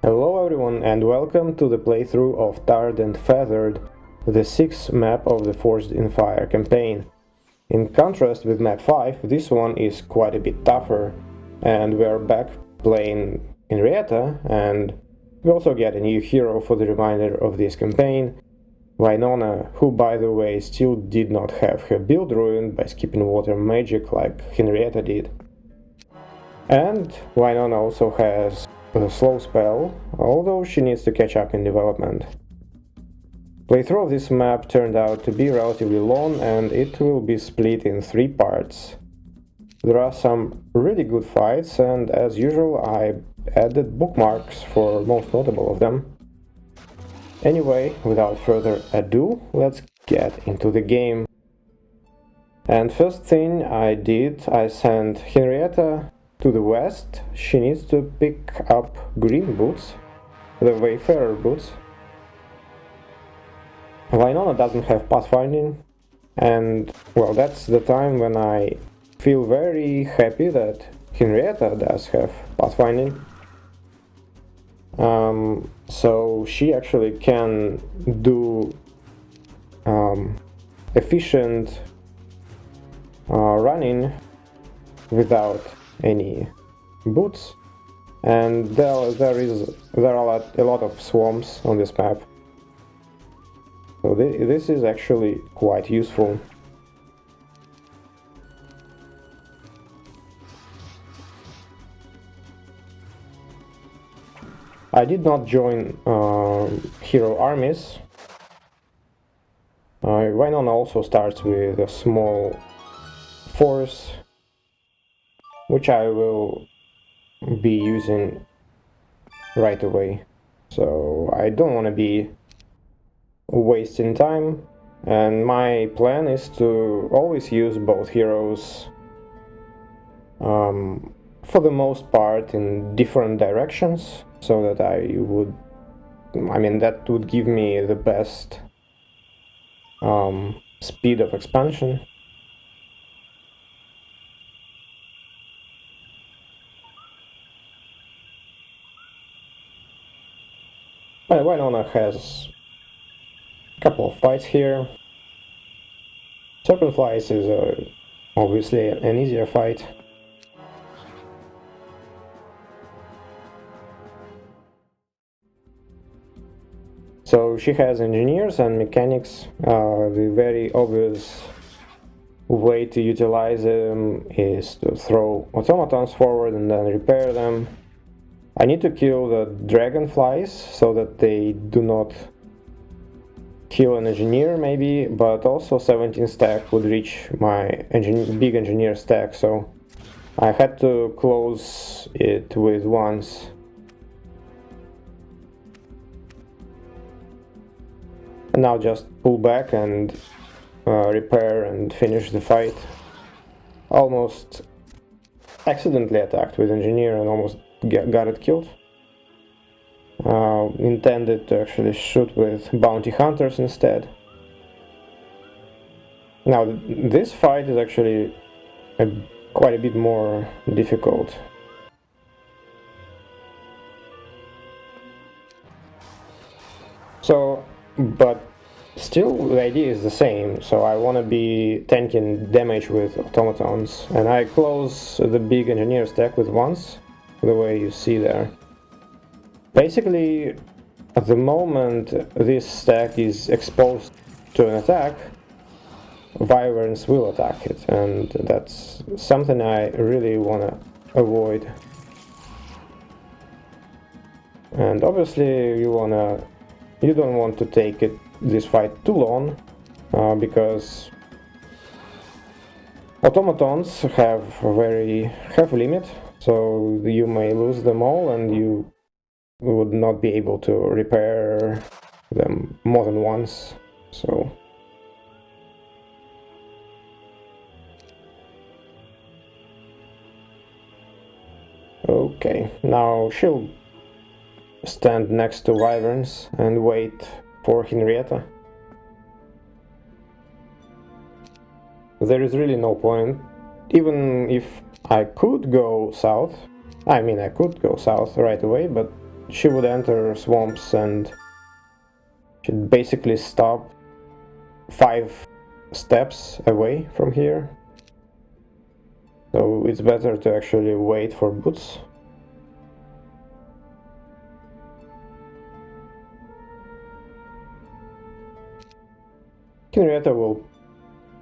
Hello everyone and welcome to the playthrough of Tarred and Feathered, the 6th map of the Forged in Fire campaign. In contrast with map 5, this one is quite a bit tougher, and we are back playing Henrietta, and we also get a new hero for the remainder of this campaign, Wynona, who by the way still did not have her build ruined by skipping water magic like Henrietta did. And Wynona also has a slow spell, although she needs to catch up in development. Playthrough of this map turned out to be relatively long and it will be split in 3 parts. There are some really good fights and as usual I added bookmarks for most notable of them. Anyway, without further ado, let's get into the game. And first thing I did, I sent Henrietta to the west. She needs to pick up green boots, the Wayfarer boots. Wynona doesn't have pathfinding, and well, that's the time when I feel very happy that Henrietta does have pathfinding. So she actually can do efficient running without any boots, and there are a lot of swamps on this map, so this is actually quite useful. I did not join hero armies. Wynona also starts with a small force, which I will be using right away. So I don't want to be wasting time, and my plan is to always use both heroes for the most part in different directions, so that that would give me the best speed of expansion. Wynona has a couple of fights here. Serpent Flies is obviously an easier fight. So she has engineers and mechanics. The very obvious way to utilize them is to throw automatons forward and then repair them. I need to kill the dragonflies so that they do not kill an engineer maybe, but also 17 stack would reach my big engineer stack, so I had to close it with once. And now just pull back and repair and finish the fight. Almost accidentally attacked with engineer and almost got it killed. Intended to actually shoot with bounty hunters instead. Now this fight is actually quite a bit more difficult. So, but still the idea is the same, so I want to be tanking damage with automatons, and I close the big engineer stack with once, the way you see there. Basically, at the moment this stack is exposed to an attack, wyverns will attack it, and that's something I really want to avoid. And obviously you don't want to take this fight too long, because automatons have a very heavy limit, so you may lose them all and you would not be able to repair them more than once. So okay, now she'll stand next to wyverns and wait for Henrietta. There is really no point, even if I could go south. I mean, I could go south right away, but she would enter swamps and she'd basically stop 5 steps away from here. So it's better to actually wait for boots. Henrietta will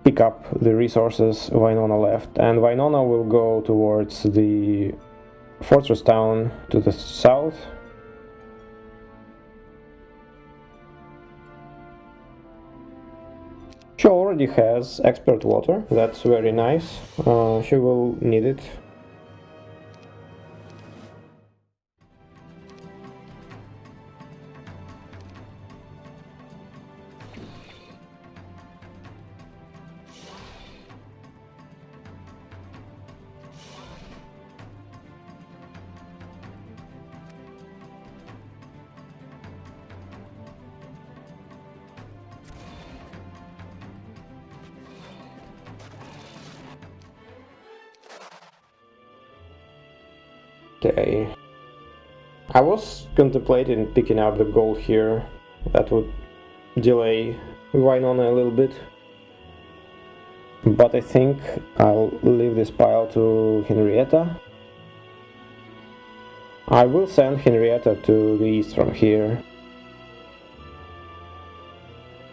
pick up the resources Wynona left, and Wynona will go towards the fortress town to the south. She already has expert water, that's very nice. She will need it. Okay. I was contemplating picking up the gold here. That would delay Wynona a little bit. But I think I'll leave this pile to Henrietta. I will send Henrietta to the east from here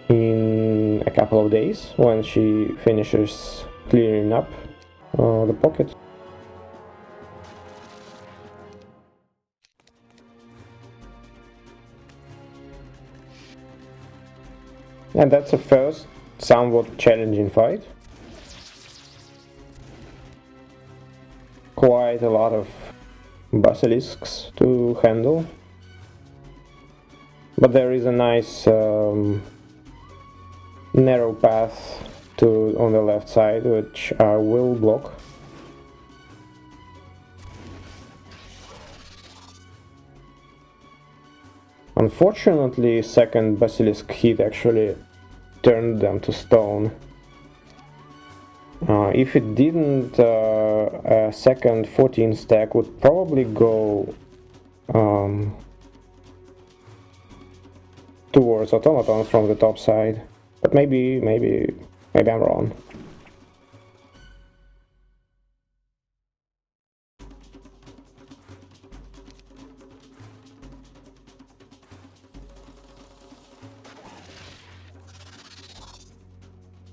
in a couple of days when she finishes clearing up the pocket. And that's a first somewhat challenging fight. Quite a lot of basilisks to handle. But there is a nice narrow path on the left side, which I will block. Unfortunately, second basilisk hit actually turned them to stone. If it didn't, a second 14 stack would probably go towards automatons from the top side. But maybe I'm wrong.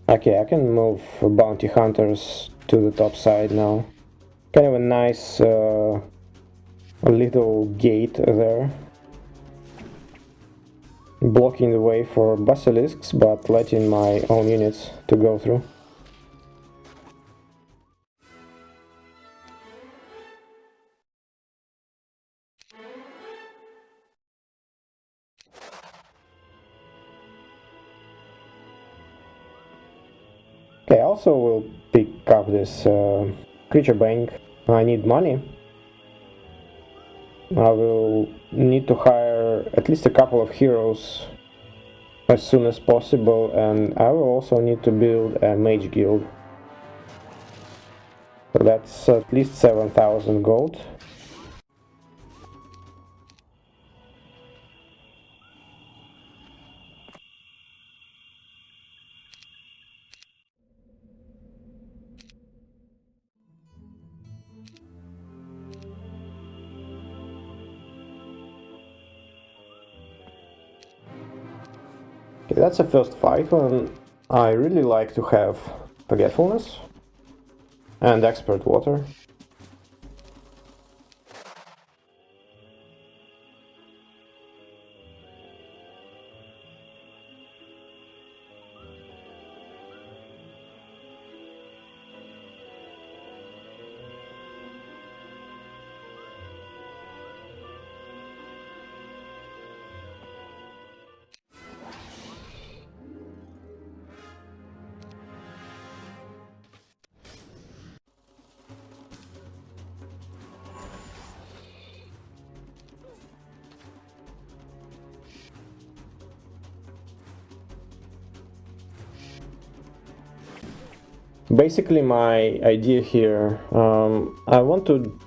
Okay, I can move bounty hunters to the top side now. Kind of a nice little gate there. Blocking the way for basilisks, but letting my own units to go through. Okay, I also will pick up this creature bank. I need money. I will need to hire at least a couple of heroes as soon as possible, and I will also need to build a mage guild. So that's at least 7,000 gold. Okay, that's the first fight, and I really like to have forgetfulness and expert water. Basically, my idea here, I want to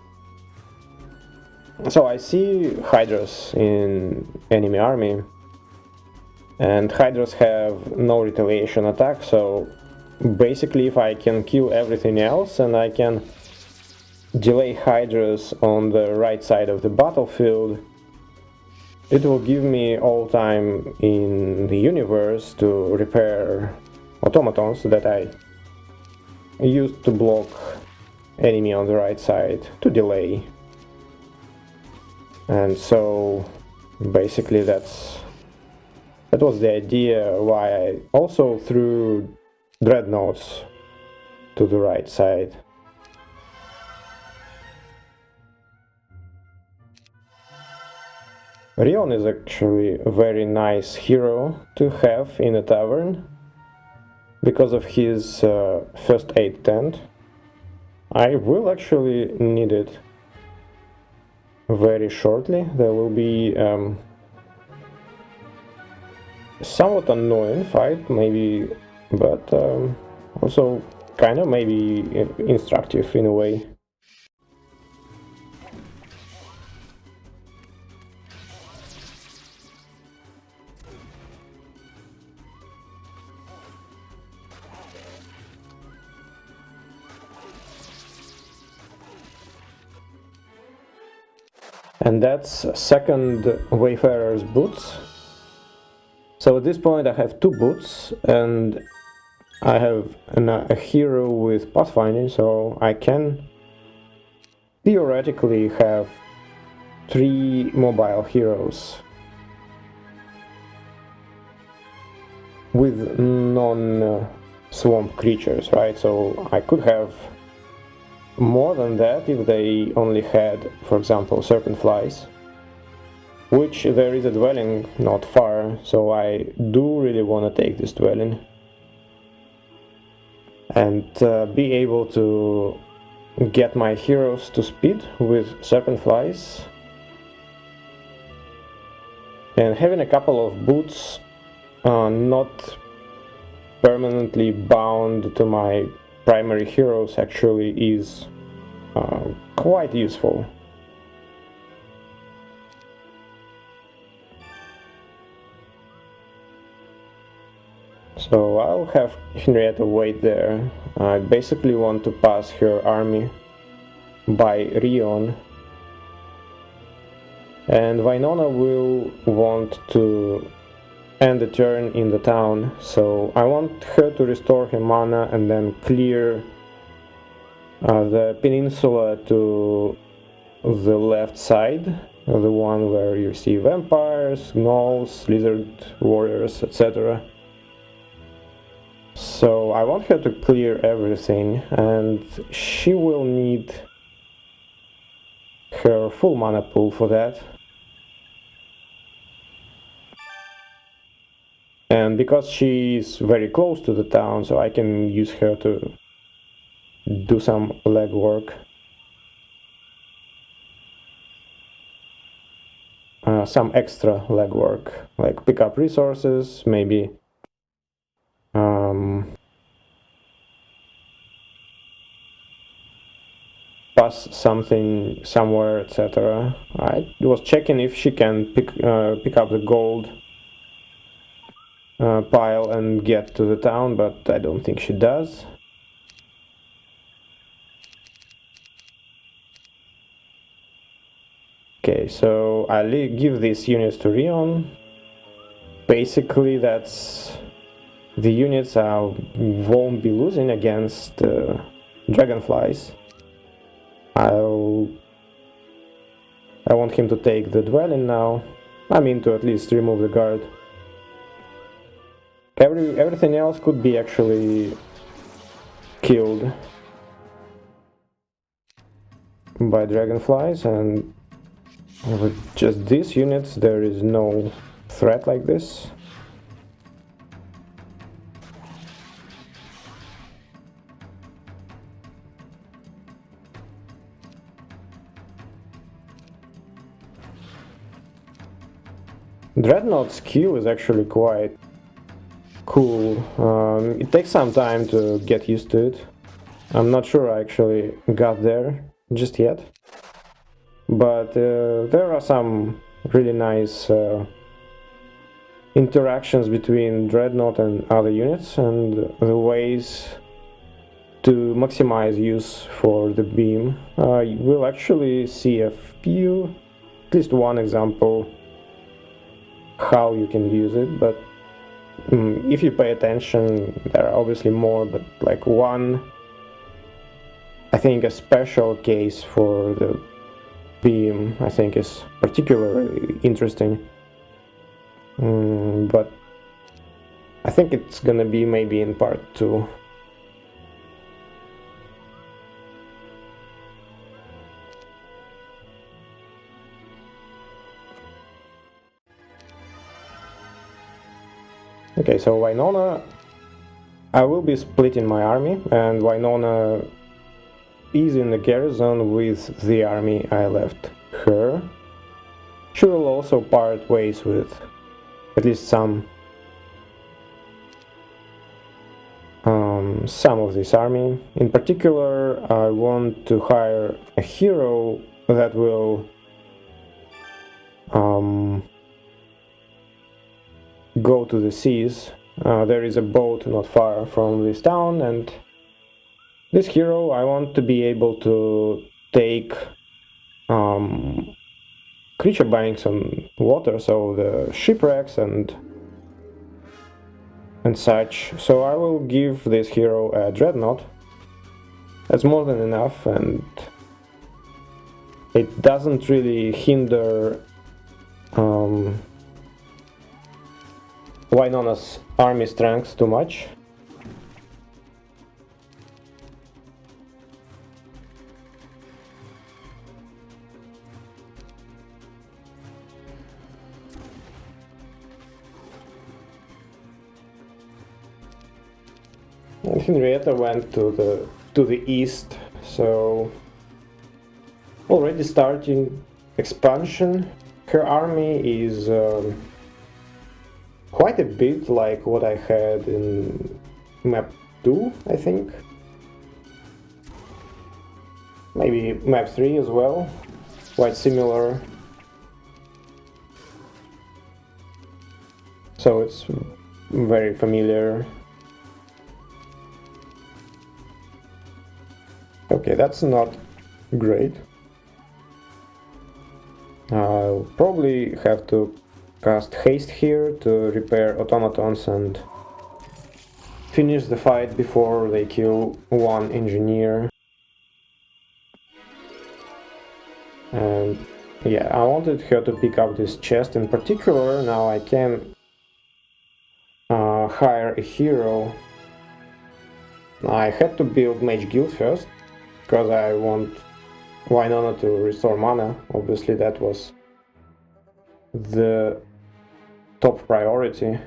So I see Hydras in enemy army, and Hydras have no retaliation attack, so basically if I can kill everything else and I can delay Hydras on the right side of the battlefield, it will give me all time in the universe to repair automatons that I used to block enemy on the right side, to delay. And so basically that was the idea why I also threw dreadnoughts to the right side. Rion is actually a very nice hero to have in a tavern because of his first aid tent. I will actually need it very shortly. There will be somewhat annoying fight maybe, but also kind of maybe instructive in a way. And that's second Wayfarer's boots. So at this point I have 2 boots, and I have a hero with pathfinding, so I can theoretically have 3 mobile heroes with non-swamp creatures, right? So I could have more than that if they only had, for example, serpent flies, which there is a dwelling not far, so I do really want to take this dwelling and be able to get my heroes to speed with serpent flies. And having a couple of boots not permanently bound to my primary heroes actually is quite useful. So I'll have Henrietta wait there. I basically want to pass her army by Rion, and Wynona will want to end the turn in the town, so I want her to restore her mana and then clear the peninsula to the left side, the one where you see vampires, gnolls, lizard warriors, etc. So I want her to clear everything, and she will need her full mana pool for that. And because she's very close to the town, so I can use her to do some legwork. Some extra legwork, like pick up resources, maybe pass something somewhere, etc. I was checking if she can pick up the gold pile and get to the town, but I don't think she does. Okay, so I'll give these units to Rion. Basically, that's the units I won't be losing against dragonflies. I want him to take the dwelling now. I mean, to at least remove the guard. Everything else could be actually killed by dragonflies, and with just these units there is no threat like this. Dreadnought's Q is actually quite cool. It takes some time to get used to it. I'm not sure I actually got there just yet. but there are some really nice interactions between Dreadnought and other units, and the ways to maximize use for the beam. We'll actually see a few, at least one example how you can use it, but if you pay attention, there are obviously more, but like one, I think a special case for the beam, I think is particularly interesting. But I think it's gonna be maybe in part 2. Okay, so Wynona, I will be splitting my army, and Wynona is in the Gyrzan with the army I left her. She will also part ways with at least some of this army. In particular, I want to hire a hero that will go to the seas. There is a boat not far from this town, and this hero I want to be able to take creature banks on water, so the shipwrecks and such. So I will give this hero a dreadnought. That's more than enough, and it doesn't really hinder Wynona's army strength too much. And Henrietta went to the east, so already starting expansion. Her army is quite a bit like what I had in map 2, I think. Maybe map 3 as well, quite similar. So it's very familiar. Okay, that's not great. I'll probably have to cast haste here to repair automatons and finish the fight before they kill one engineer. And yeah, I wanted her to pick up this chest in particular. Now I can hire a hero. I had to build Mage Guild first, because I want Wynona to restore mana. Obviously that was the top priority.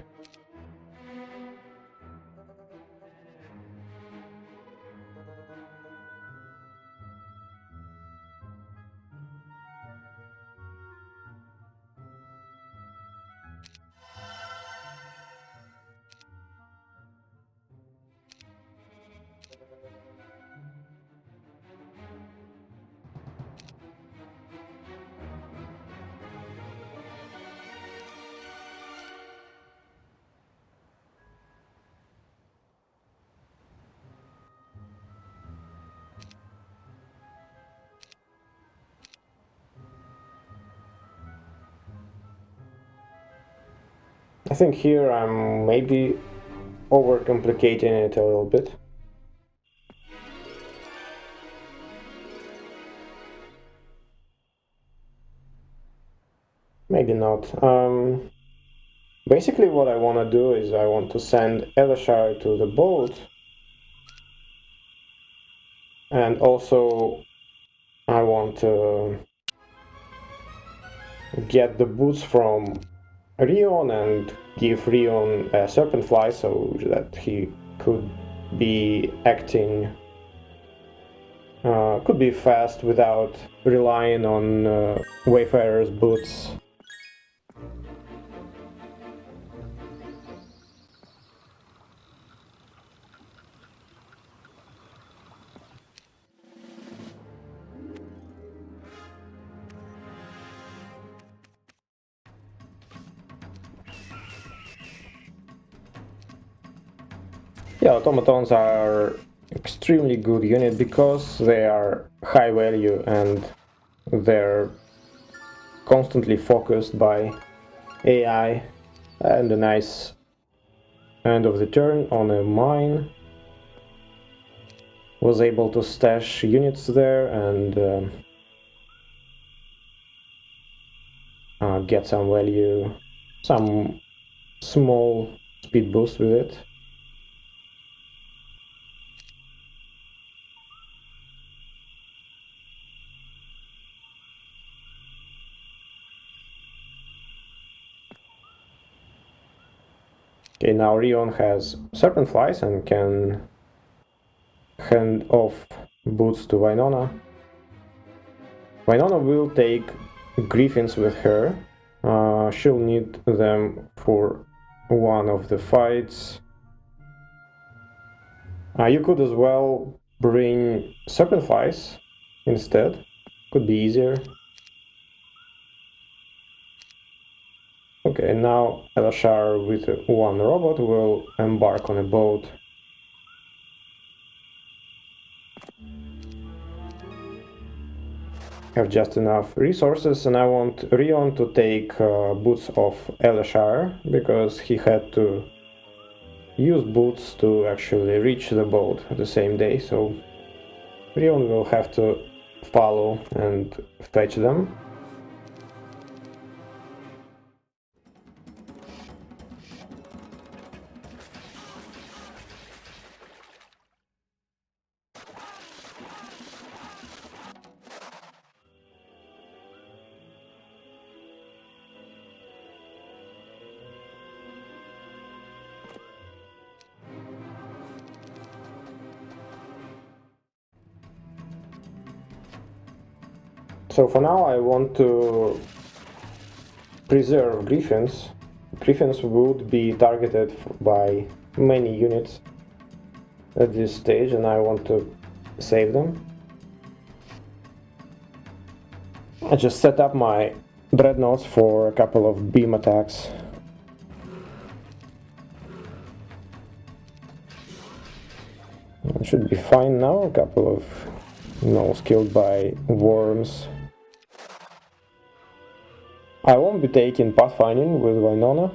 I think here I'm maybe overcomplicating it a little bit. Maybe not. Basically what I want to do is I want to send Elishar to the boat, and also I want to get the boots from Rion and give Rion a serpent fly so that he could be acting, could be fast without relying on Wayfarer's boots. Yeah, automatons are extremely good unit because they are high value and they're constantly focused by AI, and a nice end of the turn on a mine. Was able to stash units there and get some value, some small speed boost with it. Okay, now Rion has Serpent Flies and can hand off boots to Wynona. Wynona will take Griffins with her. She'll need them for one of the fights. You could as well bring Serpent Flies instead. Could be easier. Okay, now Elashar with one robot will embark on a boat. Have just enough resources, and I want Rion to take boots off Elashar because he had to use boots to actually reach the boat the same day, so Rion will have to follow and fetch them. So for now I want to preserve Griffins. Griffins would be targeted by many units at this stage, and I want to save them. I just set up my dreadnoughts for a couple of beam attacks. It should be fine now. A couple of gnolls killed by worms. I won't be taking pathfinding with Wynona.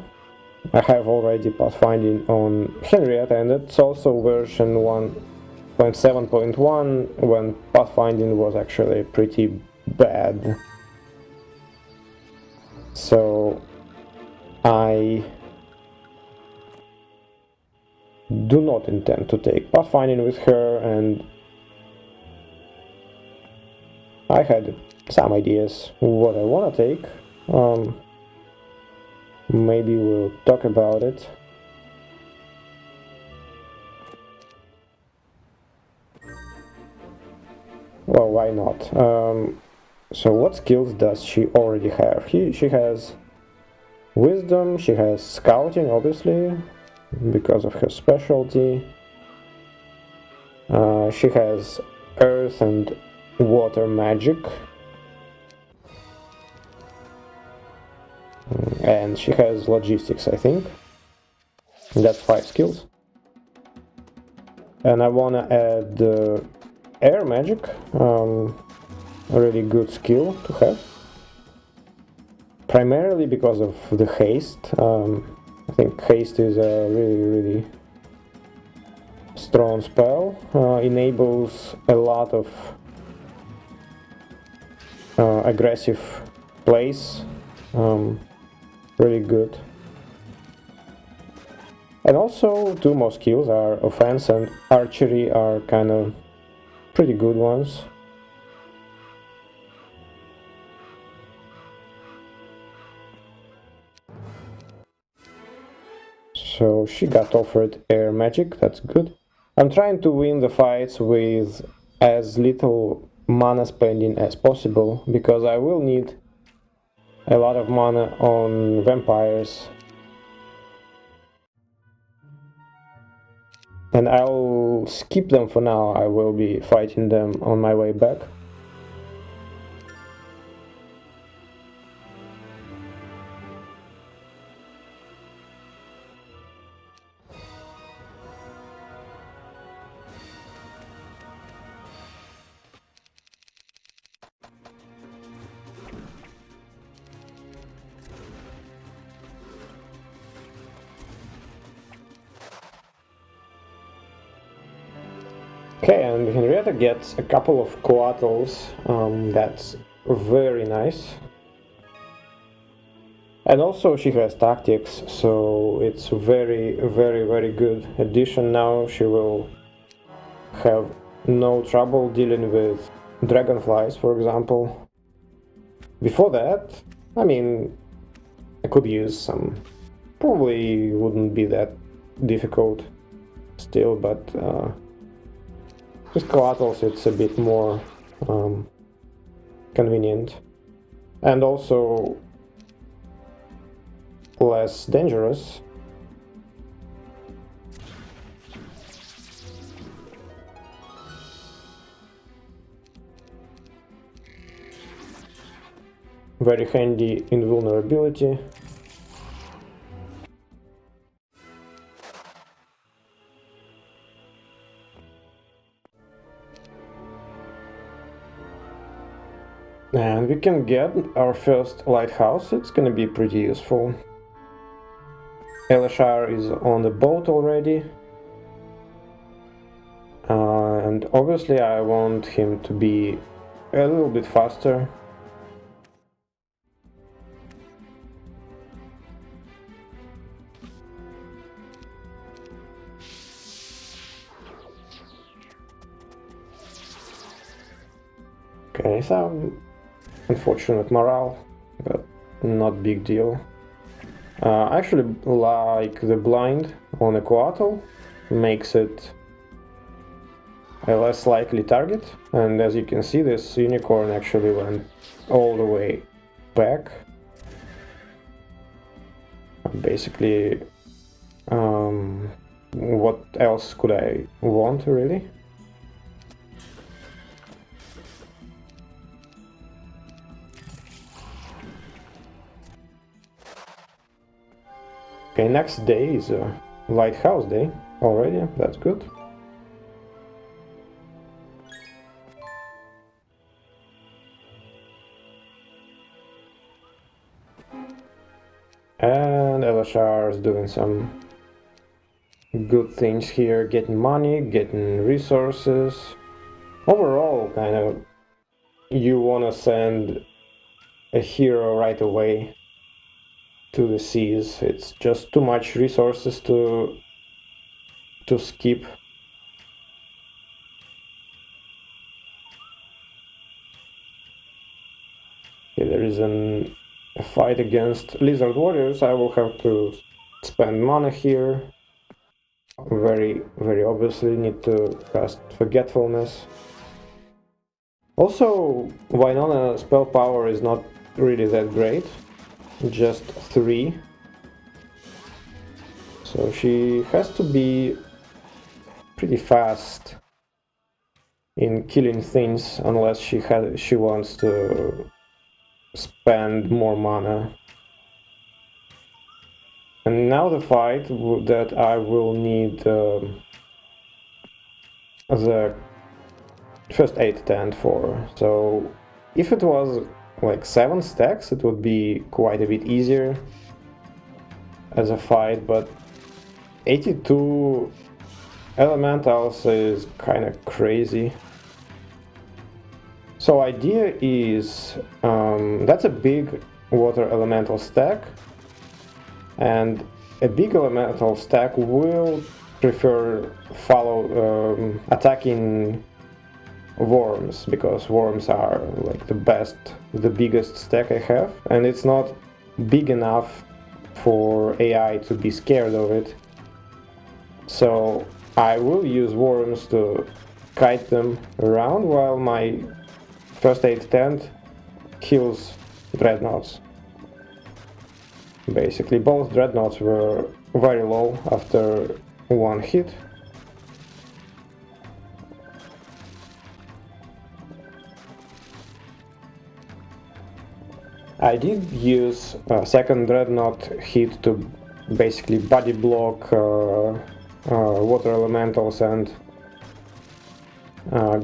I have already pathfinding on Henrietta, and it's also version 1.7.1 when pathfinding was actually pretty bad. So I do not intend to take pathfinding with her, and I had some ideas what I want to take. Maybe we'll talk about it. Well, why not? So what skills does she already have? She has wisdom, she has scouting, obviously, because of her specialty. She has earth and water magic. And she has logistics, I think. That's 5 skills. And I wanna add air magic, a really good skill to have. Primarily because of the haste. I think haste is a really strong spell. Enables a lot of aggressive plays. Really good. And also 2 more skills are offense and archery are kind of pretty good ones. So she got offered air magic, that's good. I'm trying to win the fights with as little mana spending as possible, because I will need a lot of mana on vampires. And I'll skip them for now, I will be fighting them on my way back. Okay, and Henrietta gets a couple of coatls, that's very nice. And also she has tactics, so it's very good addition. Now she will have no trouble dealing with dragonflies, for example. Before that, I mean, I could use some, probably wouldn't be that difficult still, but with coatls it's a bit more convenient and also less dangerous. Very handy invulnerability. And we can get our first lighthouse, it's gonna be pretty useful. Elashar is on the boat already. And obviously I want him to be a little bit faster. Okay, some unfortunate morale, but not big deal. I actually like the blind on a coatl, makes it a less likely target, and as you can see this unicorn actually went all the way back. Basically, what else could I want really? Okay, next day is a lighthouse day already, that's good. And Elashar is doing some good things here, getting money, getting resources. Overall, kind of, you wanna send a hero right away to the seas. It's just too much resources to skip. Okay, there is a fight against lizard warriors. I will have to spend mana here. Very obviously need to cast Forgetfulness. Also, Wynona spell power is not really that great, just 3. So she has to be pretty fast in killing things unless she wants to spend more mana. And now the fight that I will need the first aid tent for. So if it was like 7 stacks, it would be quite a bit easier as a fight, but 82 elementals is kind of crazy. So idea is that's a big water elemental stack, and a big elemental stack will prefer attacking worms, because worms are like the biggest stack I have, and it's not big enough for AI to be scared of it. So I will use worms to kite them around while my first aid tent kills dreadnoughts. Basically, both dreadnoughts were very low after 1 hit. I did use a second dreadnought hit to basically body block water elementals and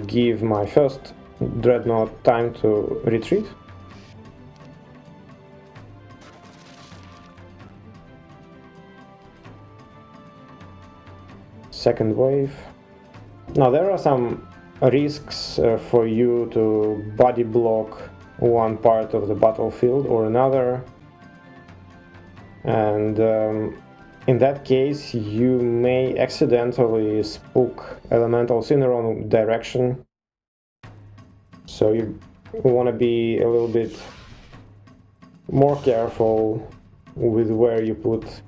give my first dreadnought time to retreat. Second wave. Now there are some risks for you to body block one part of the battlefield or another, and in that case you may accidentally spook elementals in the wrong direction, so you want to be a little bit more careful with where you put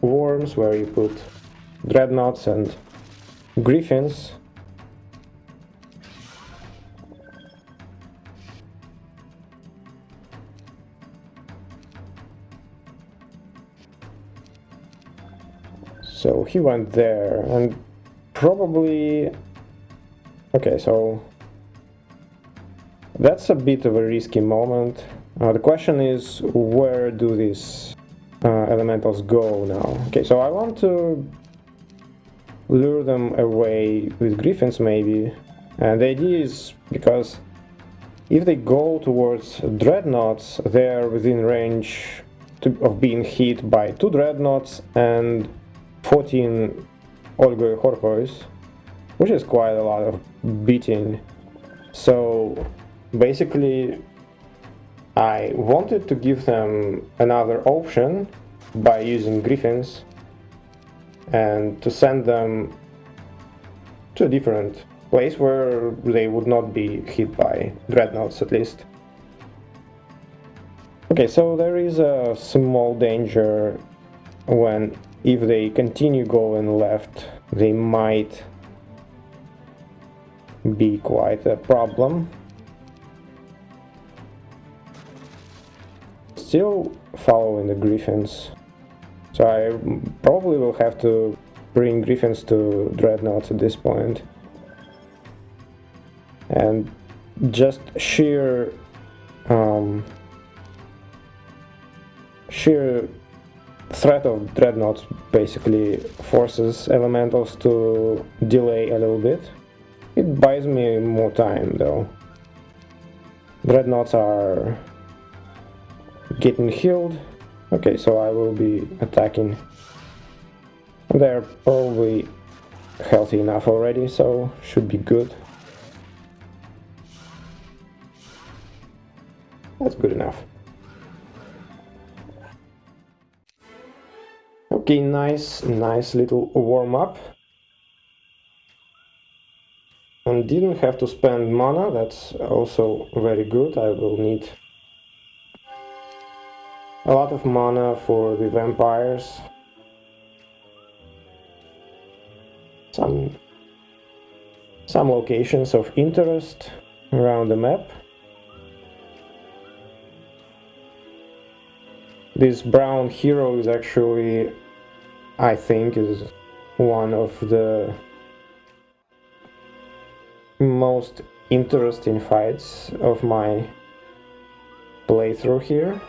worms, where you put dreadnoughts and griffins. So he went there, and probably... Okay, so that's a bit of a risky moment. The question is, where do these elementals go now? Okay, so I want to lure them away with griffins maybe, and the idea is because if they go towards dreadnoughts, they're within range of being hit by 2 dreadnoughts and 14 Olgoy Horkoys, which is quite a lot of beating. So basically I wanted to give them another option by using griffins and to send them to a different place where they would not be hit by dreadnoughts, at least. Okay, so there is a small danger when, if they continue going left, they might be quite a problem. Still following the griffins, so I probably will have to bring griffins to dreadnoughts at this point, and just sheer threat of dreadnoughts basically forces elementals to delay a little bit. It buys me more time though. Dreadnoughts are getting healed. Okay, so I will be attacking. They're probably healthy enough already, so should be good. That's good enough. Okay, nice little warm-up. And didn't have to spend mana, that's also very good. I will need a lot of mana for the vampires. Some locations of interest around the map. This brown hero is actually, I think, is one of the most interesting fights of my playthrough here.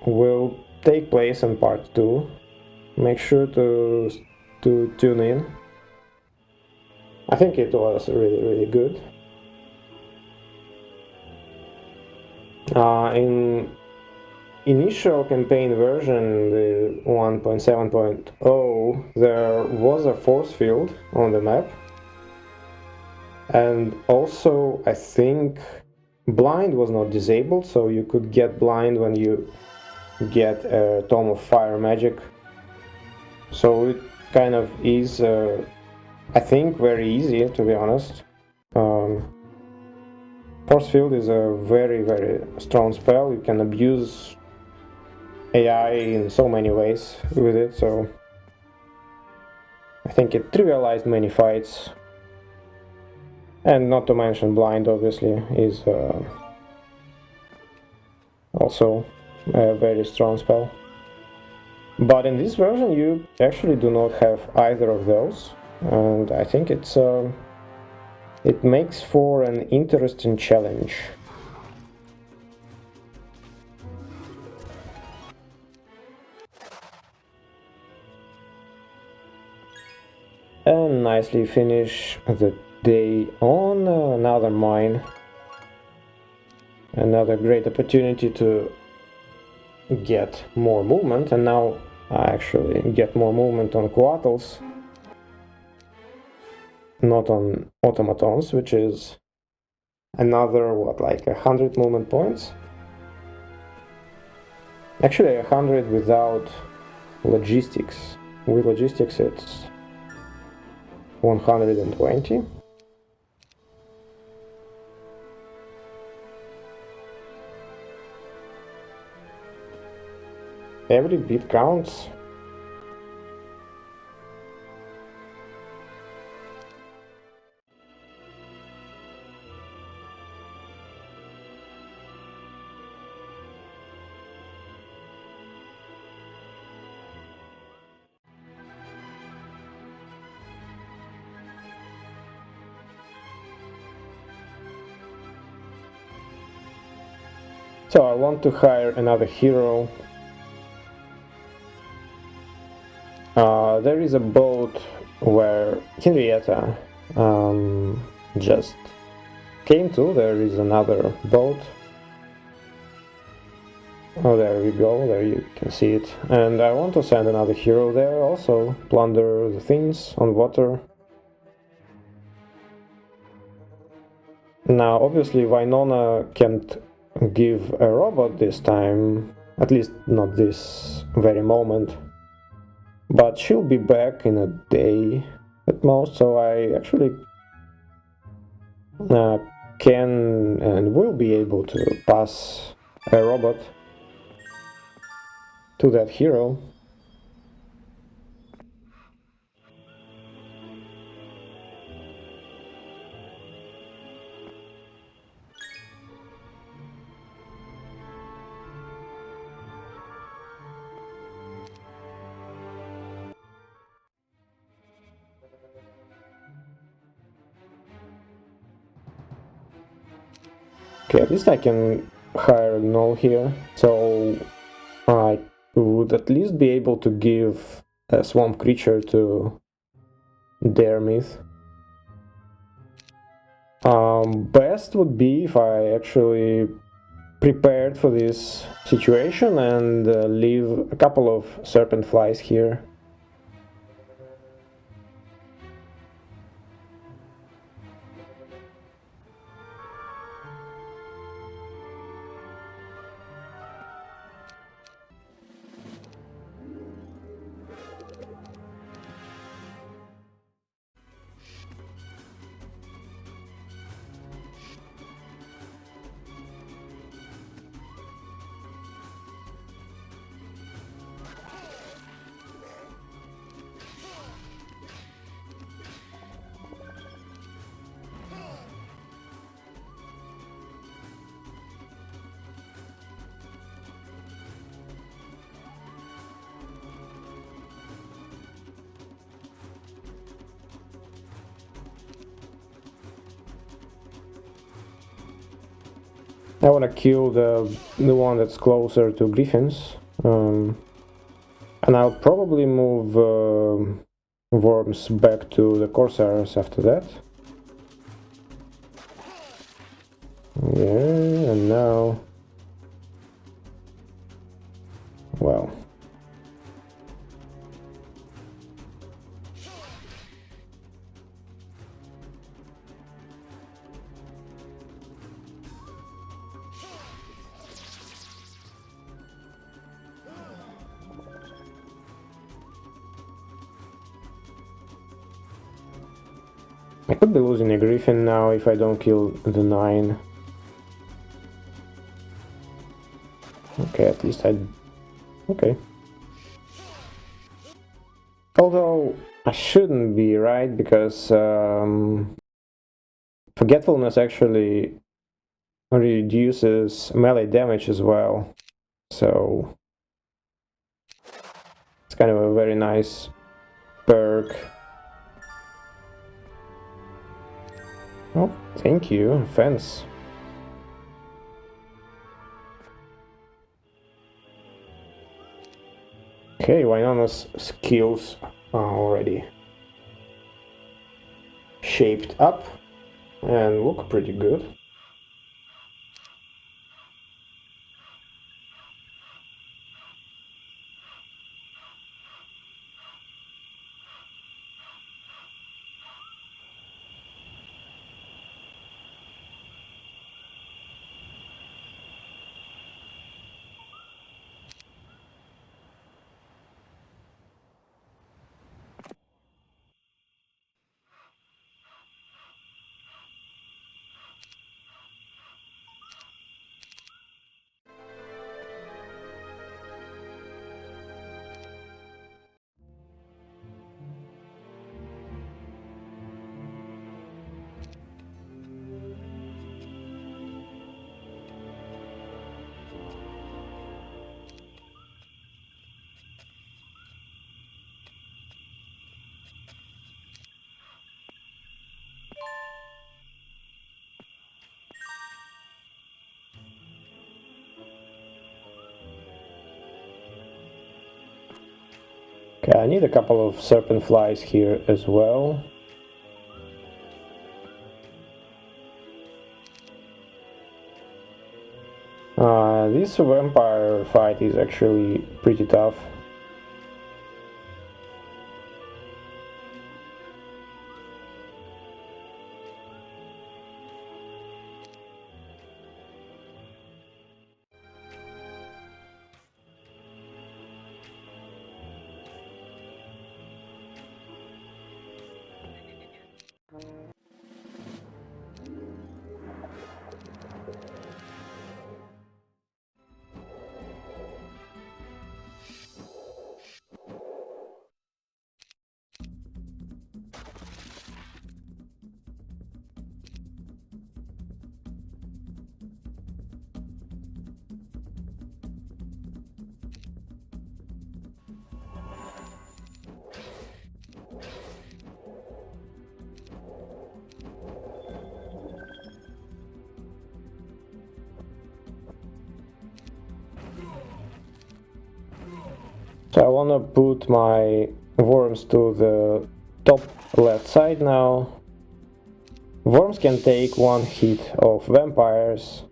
Will take place in part 2. Make sure to tune in. I think it was really good. In initial campaign version, the 1.7.0, there was a force field on the map, and also I think blind was not disabled, so you could get blind when you get a Tome of Fire magic. So it kind of is, I think, very easy, to be honest. Force Field is a very strong spell. You can abuse AI in so many ways with it, so I think it trivialized many fights. And not to mention blind, obviously, is also a very strong spell. But in this version you actually do not have either of those, and I think it makes for an interesting challenge. And nicely finish the day on another mine. Another great opportunity to get more movement, and now I actually get more movement on Coatls. not on automatons, which is another, what, like 100 movement points? Actually 100 without logistics. With logistics it's 120. Every bit counts. So I want to hire another hero. There is a boat where Henrietta just came to. There is another boat. Oh, there we go, there you can see it. And I want to send another hero there also, plunder the things on water. Now, obviously, Wynona can't give a robot this time, at least not this very moment. But she'll be back in a day at most, so I actually can and will be able to pass a robot to that hero. Okay, at least I can hire a gnoll here, so I would at least be able to give a swamp creature to Dermith. Best would be if I actually prepared for this situation and leave a couple of serpent flies here. I want to kill the one that's closer to griffins, and I'll probably move worms back to the corsairs after that. Yeah, and now, well, I could be losing a griffin now if I don't kill the 9. Okay, at least I... okay. Although, I shouldn't be, right? Because Forgetfulness actually reduces melee damage as well. So... it's kind of a very nice perk. Oh, thank you, fence. Okay, Wynona's skills are already shaped up and look pretty good. Okay, I need a couple of serpent flies here as well. This vampire fight is actually pretty tough. So I want to put my worms to the top left side now. Worms can take one hit of vampires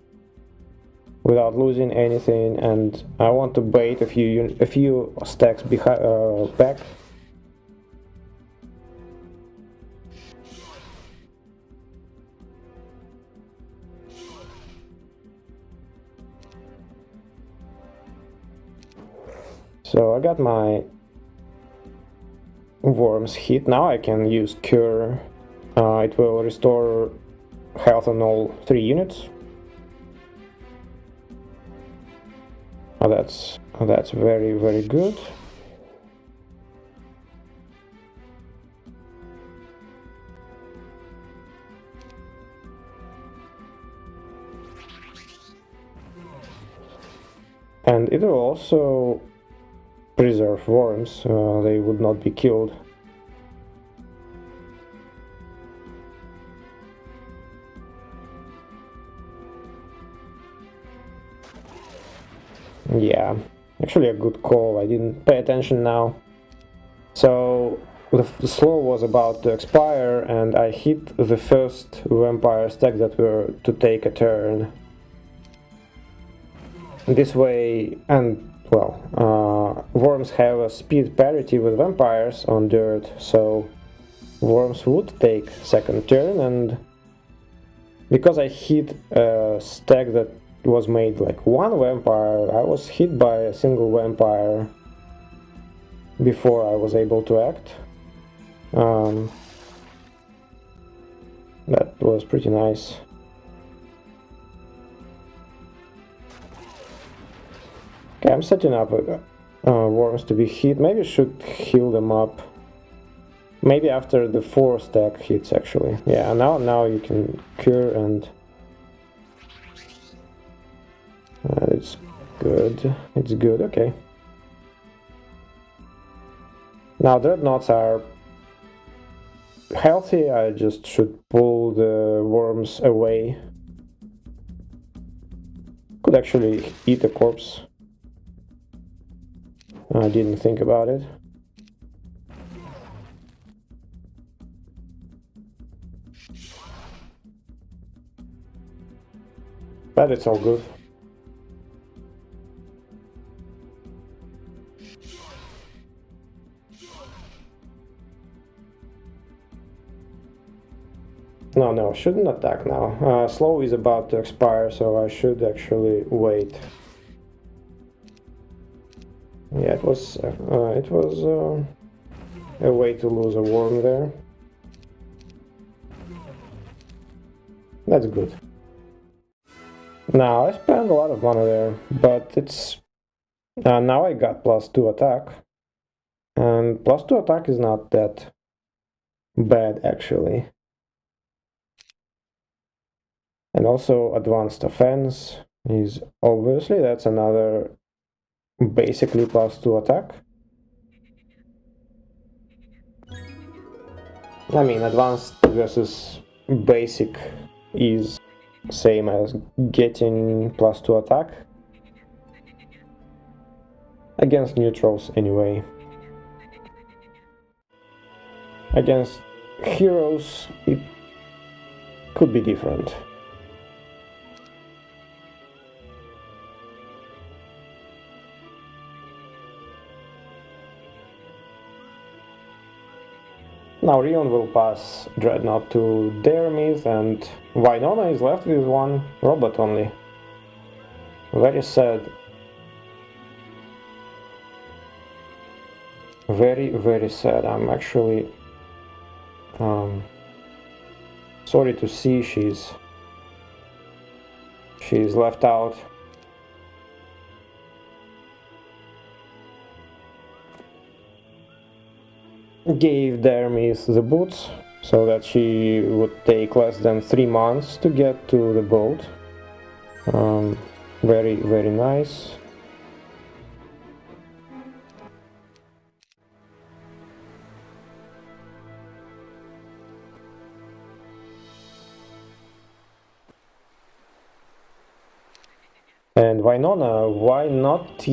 without losing anything, and I want to bait a few stacks back. So I got my worms hit. Now I can use Cure. It will restore health on all 3 units. That's very good. And it will also preserve worms, they would not be killed. Yeah, actually a good call, I didn't pay attention now. So the slow was about to expire and I hit the first vampire stack that were to take a turn. This way, and well, worms have a speed parity with vampires on dirt, so worms would take second turn, and because I hit a stack that was made like one vampire, I was hit by a single vampire before I was able to act. That was pretty nice. Okay, I'm setting up worms to be hit. Maybe I should heal them up. Maybe after the 4 stack hits, actually. Yeah, now you can cure and... it's good. It's good, okay. Now dreadnoughts are healthy, I just should pull the worms away. Could actually eat a corpse. I didn't think about it. But it's all good. No, shouldn't attack now. Slow is about to expire, so I should actually wait. Yeah, it was a way to lose a worm there. That's good. Now I spent a lot of money there, but it's now I got +2 attack, and +2 attack is not that bad actually. And also advanced offense is obviously that's another basically +2 attack. I mean, advanced versus basic is same as getting +2 attack against neutrals anyway. Against heroes, it could be different. Now Rion will pass Dreadnought to Dermith, and Wynona is left with one robot only. Very sad. Very, very sad. I'm actually sorry to see she's left out. Gave Dermith the boots so that she would take less than 3 months to get to the boat. Very, very nice. And Wynona, why not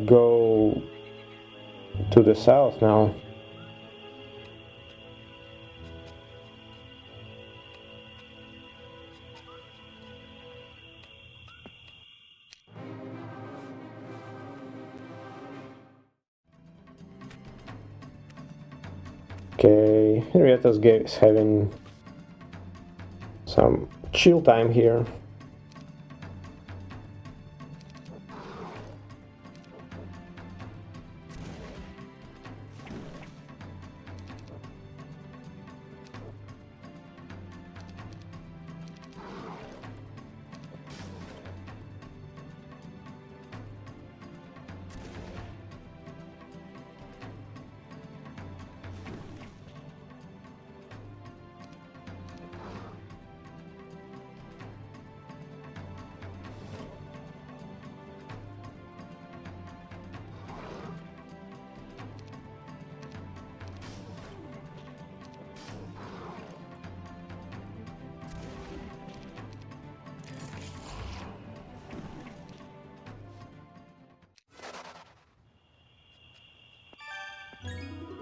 go to the south now? Okay, Henrietta's is having some chill time here.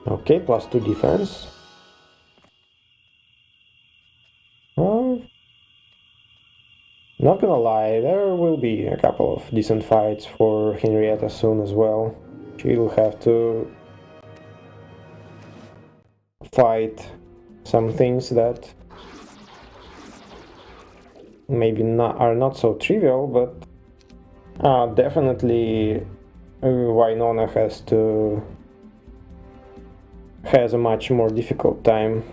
Okay, +2 defense. Not gonna lie, there will be a couple of decent fights for Henrietta soon as well. She'll have to fight some things that maybe are not so trivial, but definitely Wynona has a much more difficult time.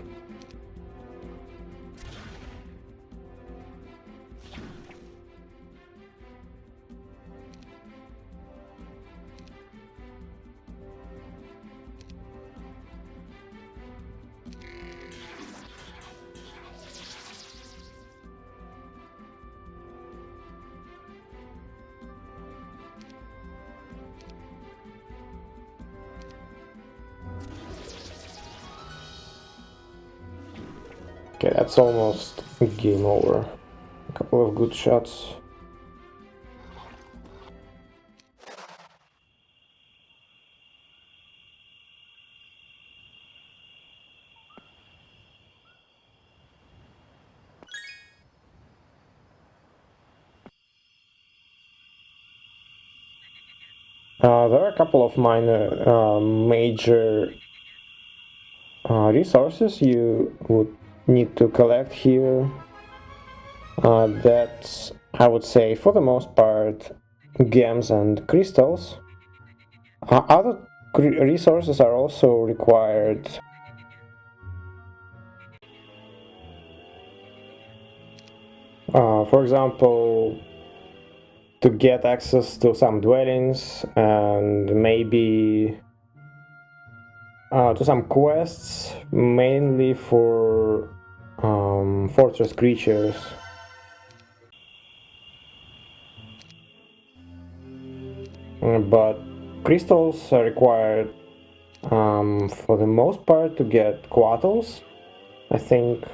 Okay, that's almost game over. A couple of good shots. There are a couple of major resources you would need to collect here. That's, I would say, for the most part, gems and crystals. Other resources are also required. For example, to get access to some dwellings and maybe to some quests, mainly for fortress creatures. But crystals are required for the most part to get quattles, I think,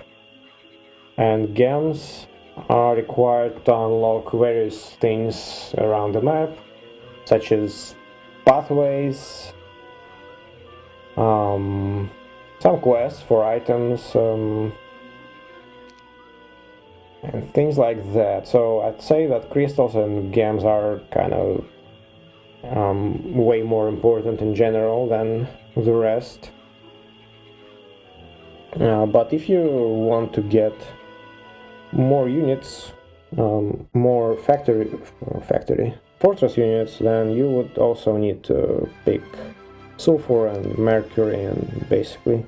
and gems are required to unlock various things around the map, such as pathways, some quests for items, and things like that. So I'd say that crystals and gems are kind of way more important in general than the rest. But if you want to get more units, more factory fortress units, then you would also need to pick sulfur and mercury, and basically,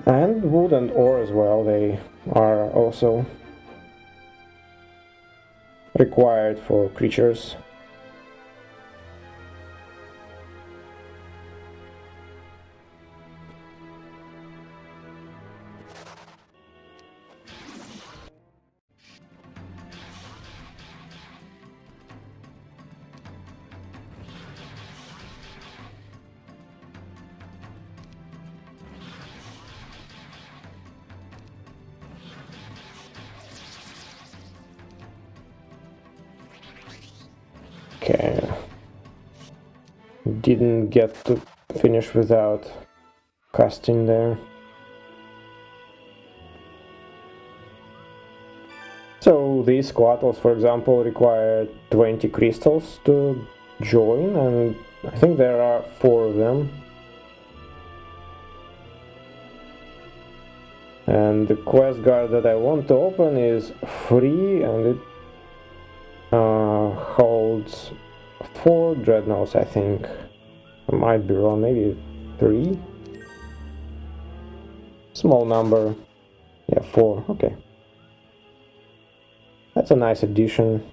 and wood and ore as well. They are also required for creatures. Okay, didn't get to finish without casting there. So these squattles, for example, require 20 crystals to join, and I think there are 4 of them. And the quest guard that I want to open is free, and it holds 4 dreadnoughts, I think. I might be wrong, maybe 3? Small number. Yeah, 4, okay. That's a nice addition.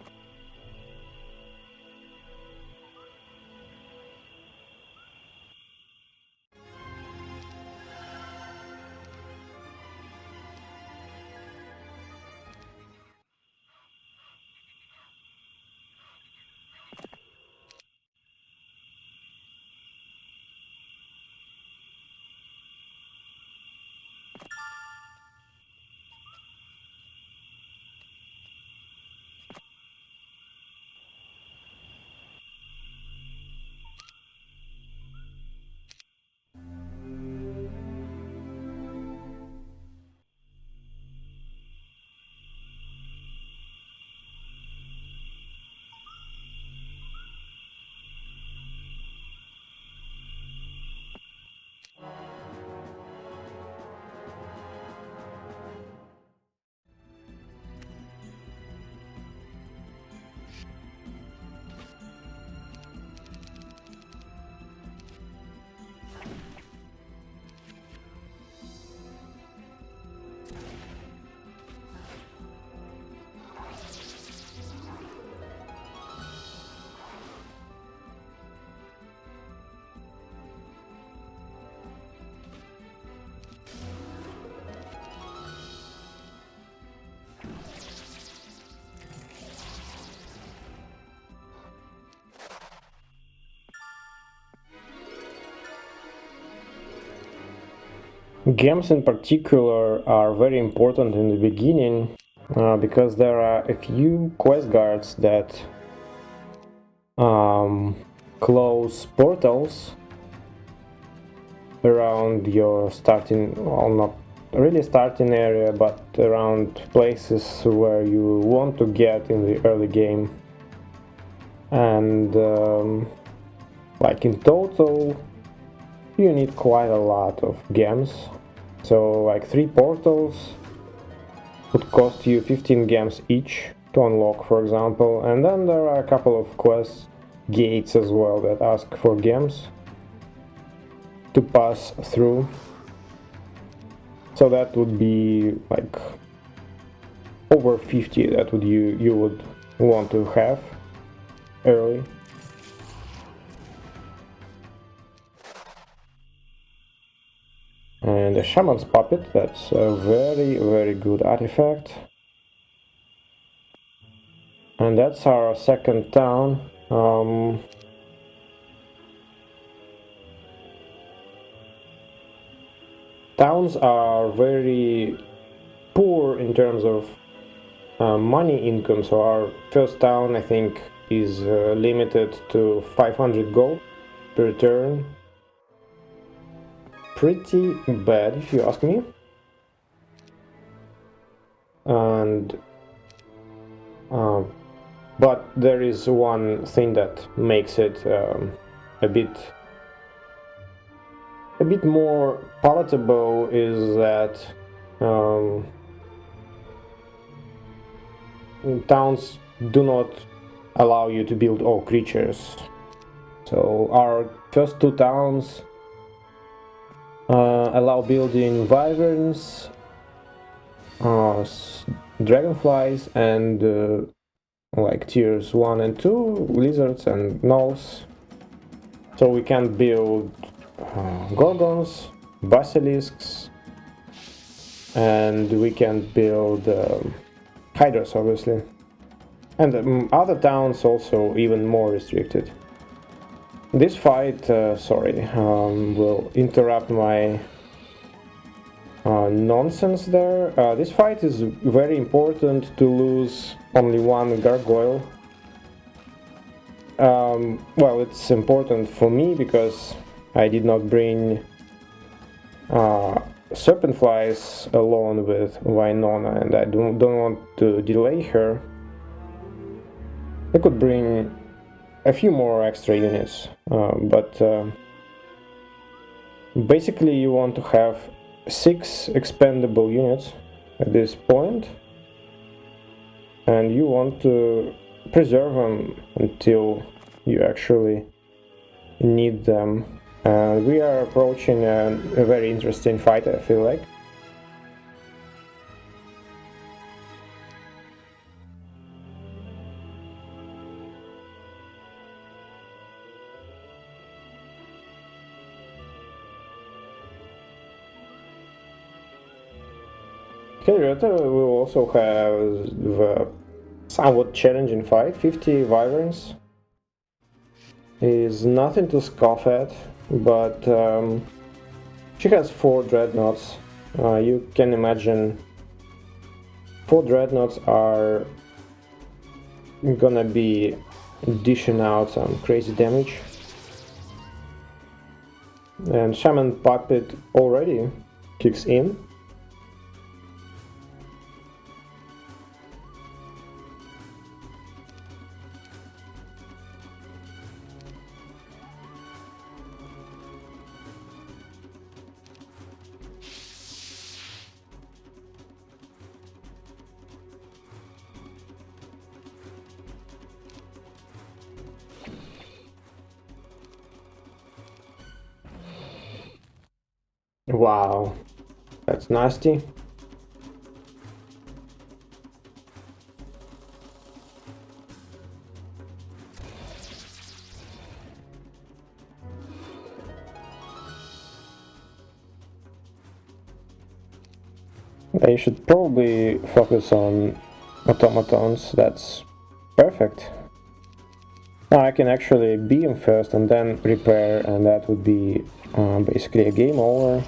Gems in particular are very important in the beginning, because there are a few quest guards that close portals around your starting, well, not really starting area, but around places where you want to get in the early game. And like in total, you need quite a lot of gems. So like 3 portals would cost you 15 gems each to unlock, for example, and then there are a couple of quest gates as well that ask for gems to pass through. So that would be like over 50 that would you would want to have early. And the Shaman's Puppet, that's a very, very good artifact. And that's our second town. Towns are very poor in terms of money income, so our first town, I think, is limited to 500 gold per turn. pretty bad if you ask me. And but there is one thing that makes it a bit more palatable, is that towns do not allow you to build all creatures. So our first two towns allow building wyverns, dragonflies, and like tiers 1 and 2, lizards and gnolls. So we can build gorgons, basilisks, and we can build hydras, obviously. And other towns also even more restricted. This fight, will interrupt my nonsense there. This fight is very important to lose only one gargoyle. Well, it's important for me because I did not bring serpent flies alone with Wynona, and I don't want to delay her. I could bring a few more extra units, but basically you want to have 6 expendable units at this point, and you want to preserve them until you actually need them. And we are approaching a very interesting fight, I feel like. Henrietta will also have a somewhat challenging fight. 50 wyverns is nothing to scoff at, but she has 4 dreadnoughts. You can imagine 4 dreadnoughts are gonna be dishing out some crazy damage. And Shaman Puppet already kicks in. Wow, that's nasty. I should probably focus on automatons. That's perfect. Now I can actually beam first and then repair, and that would be basically a game over.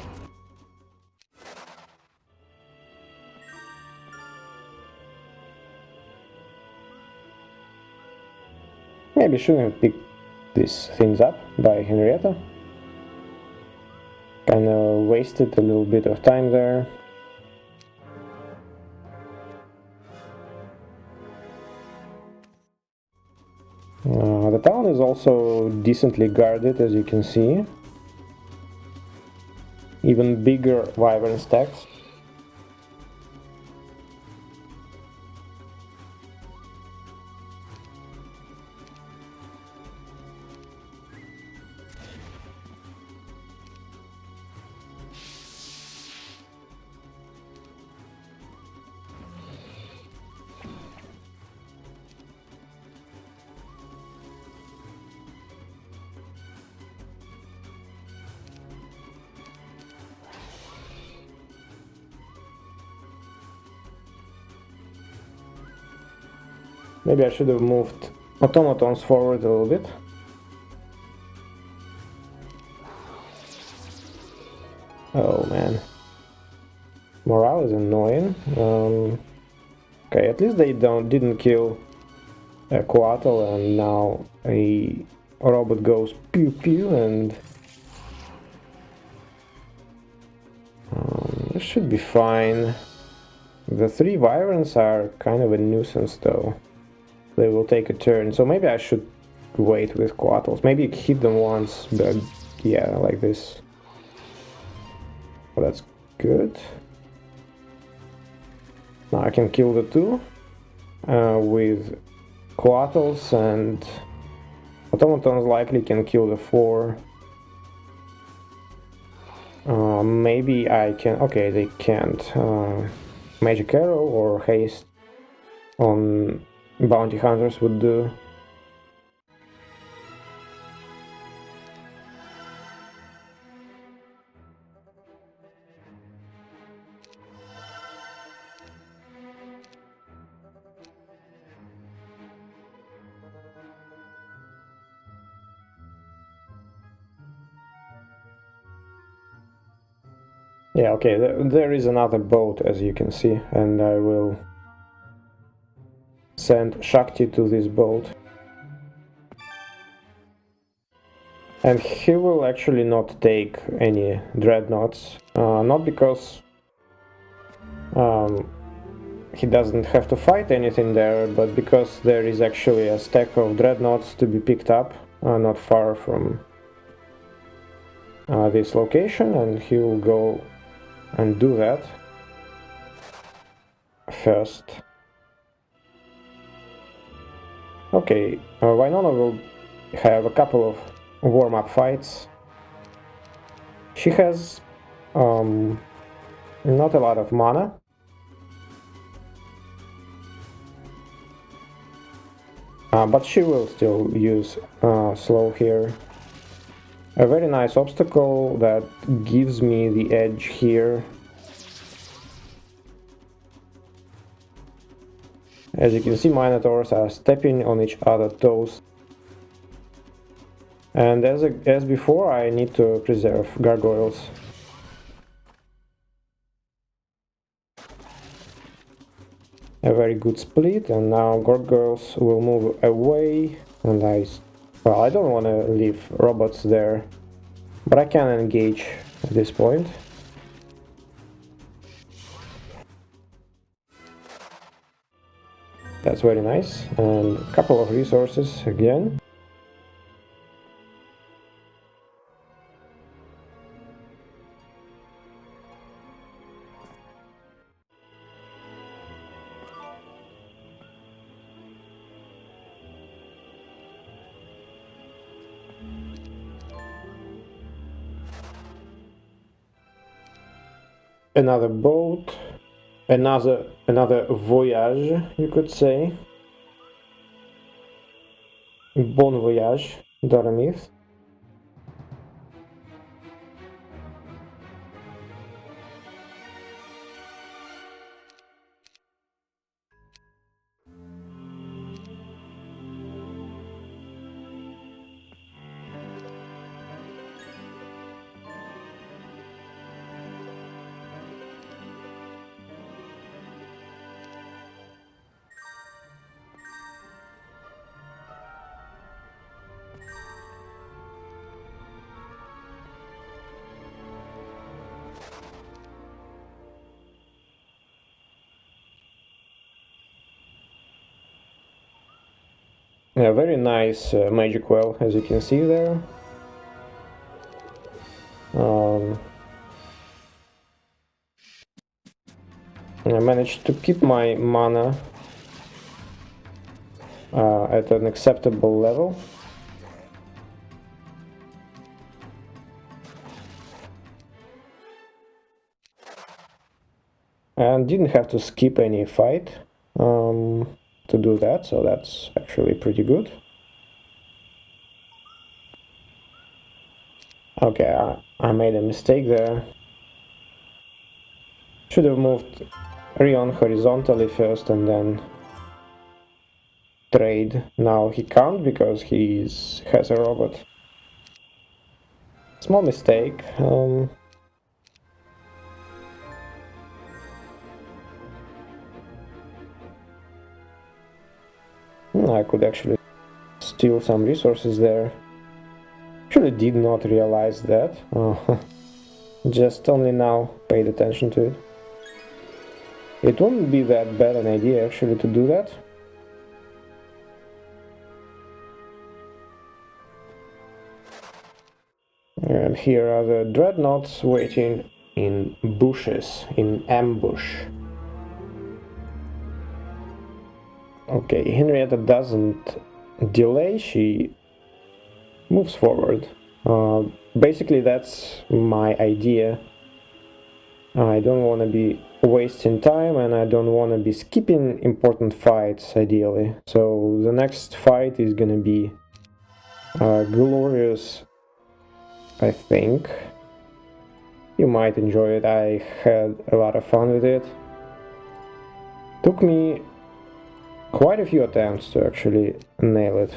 Maybe I shouldn't have picked these things up by Henrietta. Kinda wasted a little bit of time there. The town is also decently guarded, as you can see. Even bigger wyvern stacks. Maybe I should have moved automatons forward a little bit. Oh man. Morale is annoying. Okay, at least they didn't kill a Coatl, and now a robot goes pew pew and This should be fine. The 3 wyverns are kind of a nuisance though. They will take a turn, so maybe I should wait with Quattles. Maybe hit them once, but yeah, like this. Oh, that's good. Now I can kill the 2 with Quattles, and automatons likely can kill the 4. Maybe I can... okay, they can't. Magic Arrow or Haste on Bounty Hunters would do. Yeah, okay, there is another boat, as you can see, and I will send Chtiqli to this boat. And he will actually not take any dreadnoughts, not because he doesn't have to fight anything there, but because there is actually a stack of dreadnoughts to be picked up not far from this location, and he will go and do that first. Okay, Wynona will have a couple of warm-up fights. She has not a lot of mana. But she will still use slow here. A very nice obstacle that gives me the edge here. As you can see, Minotaurs are stepping on each other's toes. And as before, I need to preserve gargoyles. A very good split, and now gargoyles will move away, and well, I don't want to leave robots there, but I can engage at this point. That's very nice, and a couple of resources again. Another boat, another voyage, you could say. Bon voyage, Doramith. Yeah, very nice magic well, as you can see there. I managed to keep my mana at an acceptable level. And didn't have to skip any fight to do that, so that's actually pretty good. Okay, I made a mistake there. Should have moved Rion horizontally first and then trade. Now he can't because he has a robot. Small mistake. I could actually steal some resources there. Actually did not realize that. Just only now paid attention to it. It wouldn't be that bad an idea actually to do that. And here are the dreadnoughts waiting in bushes, in ambush. Okay, Henrietta doesn't delay, she moves forward. Basically that's my idea. I don't want to be wasting time and I don't want to be skipping important fights ideally. So the next fight is gonna be glorious, I think. You might enjoy it, I had a lot of fun with it. Took me quite a few attempts to actually nail it.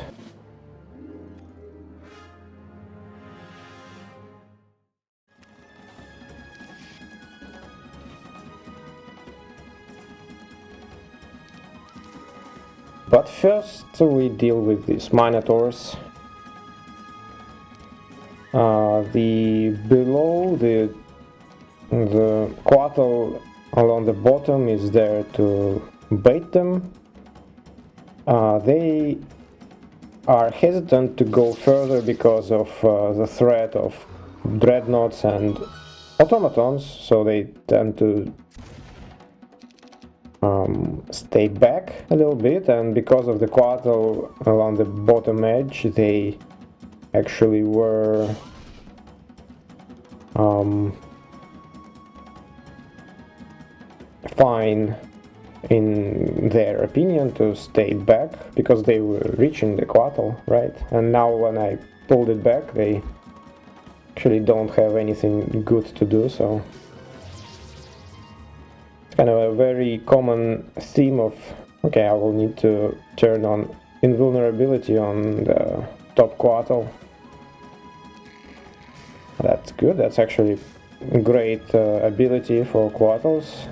But first we deal with these minotaurs. Below the quattle along the bottom is there to bait them. They are hesitant to go further because of the threat of dreadnoughts and automatons, so they tend to stay back a little bit, and because of the quattle along the bottom edge they actually were fine in their opinion to stay back because they were reaching the quattle, right? And now when I pulled it back they actually don't have anything good to do, so it's kind of a very common theme of, okay, I will need to turn on invulnerability on the top quattle. That's good, that's actually a great ability for quattles.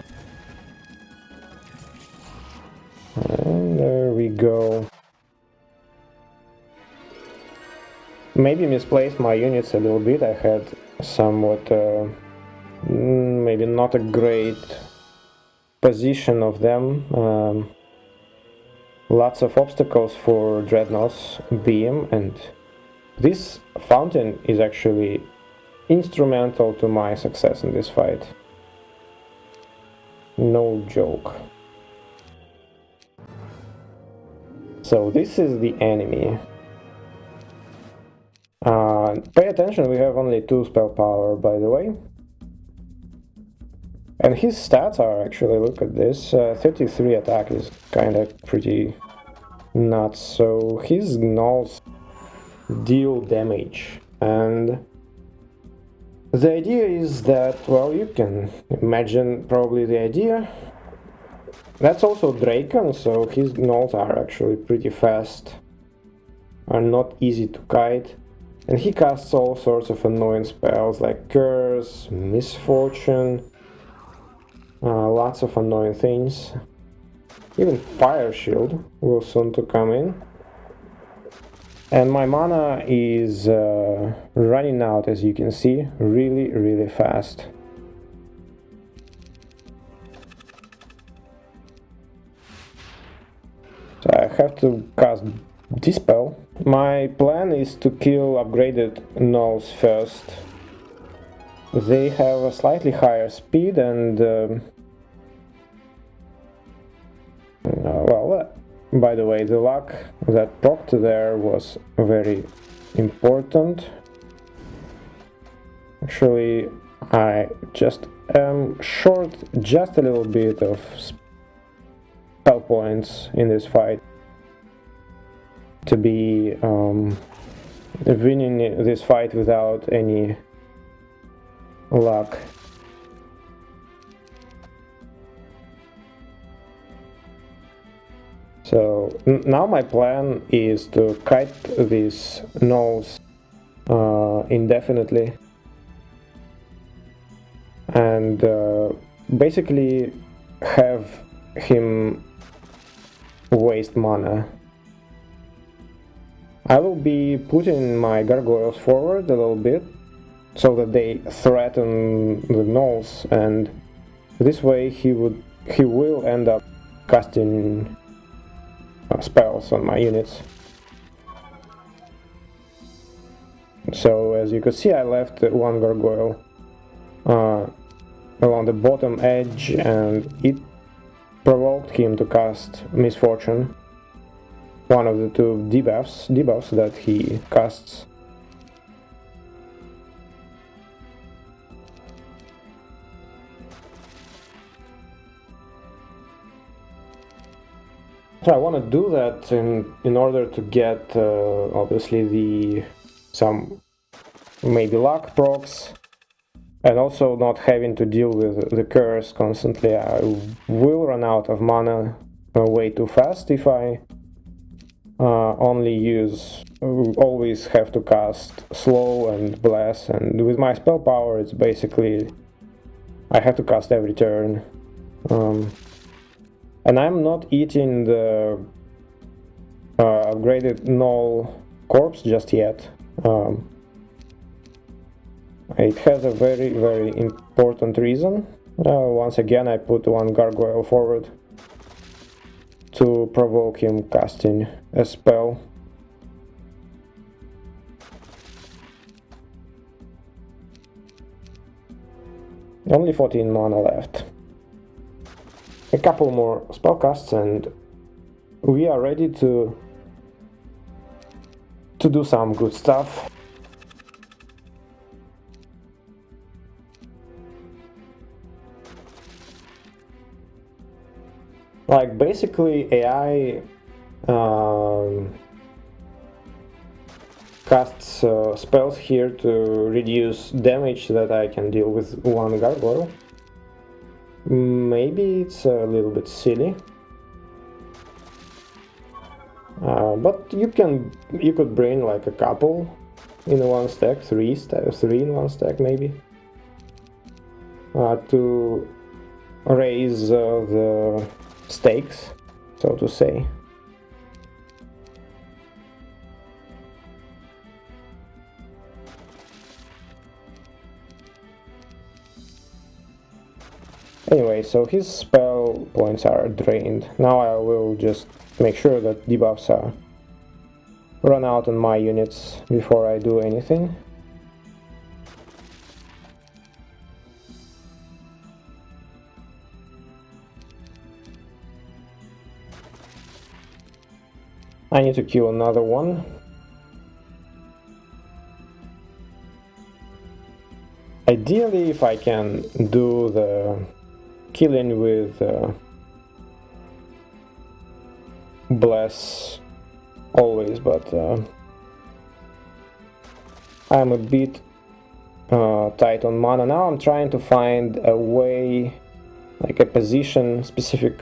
And there we go. Maybe misplaced my units a little bit. I had somewhat maybe not a great position of them. Lots of obstacles for dreadnoughts beam, and this fountain is actually instrumental to my success in this fight. No joke. So this is the enemy. Pay attention, we have only 2 spell power, by the way. And his stats are actually, look at this, 33 attack is kinda pretty nuts. So his gnolls deal damage, and the idea is that, well, you can imagine probably the idea. That's also Drakon, so his gnolls are actually pretty fast, are not easy to kite, and he casts all sorts of annoying spells like Curse, Misfortune, lots of annoying things. Even Fire Shield will soon to come in. And my mana is running out, as you can see, really fast. So I have to cast Dispel. My plan is to kill upgraded gnolls first. They have a slightly higher speed and well, by the way, the luck that procced there was very important. Actually, I just am short just a little bit of spell points in this fight to be winning this fight without any luck. So now my plan is to kite these gnolls indefinitely and basically have him waste mana. I will be putting my gargoyles forward a little bit so that they threaten the gnolls, and this way he will end up casting spells on my units. So as you could see, I left one gargoyle along the bottom edge, and it provoked him to cast Misfortune, one of the two debuffs that he casts. So I want to do that in order to get obviously some maybe luck procs, and also not having to deal with the curse constantly. I will run out of mana way too fast if I always have to cast slow and bless, and with my spell power it's basically I have to cast every turn. And I'm not eating the upgraded Gnoll corpse just yet. It has a very, very important reason. Once again, I put one gargoyle forward to provoke him casting a spell. Only 14 mana left. A couple more spellcasts and we are ready to do some good stuff. Like basically AI casts spells here to reduce damage that I can deal with one gargoyle. Maybe it's a little bit silly, but you could bring like a couple in one stack, three in one stack maybe, to raise the stakes, so to say. Anyway, so his spell points are drained. Now I will just make sure that debuffs are run out on my units before I do anything. I need to kill another one. Ideally, if I can do the killing with bless always, but I'm a bit tight on mana now. I'm trying to find a way, like a specific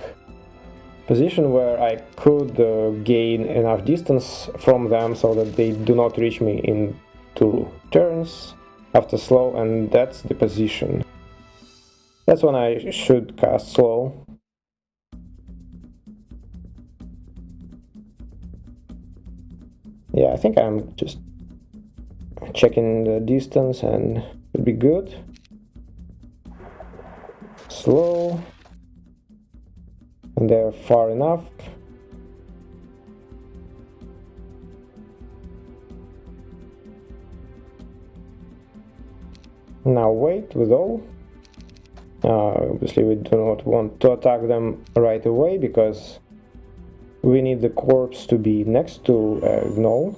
position where I could gain enough distance from them so that they do not reach me in 2 turns after slow, and that's the position. That's when I should cast slow. Yeah, I think I'm just checking the distance and it'll be good. Slow. And they're far enough. Now wait with all. Obviously we do not want to attack them right away because we need the corpse to be next to Gnoll.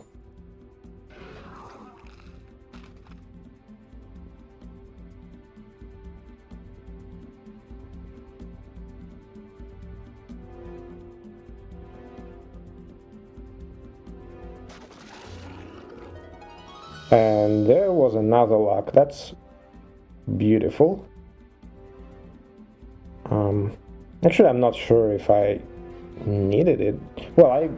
And there was another luck. That's beautiful. Actually, I'm not sure if I needed it. Well, I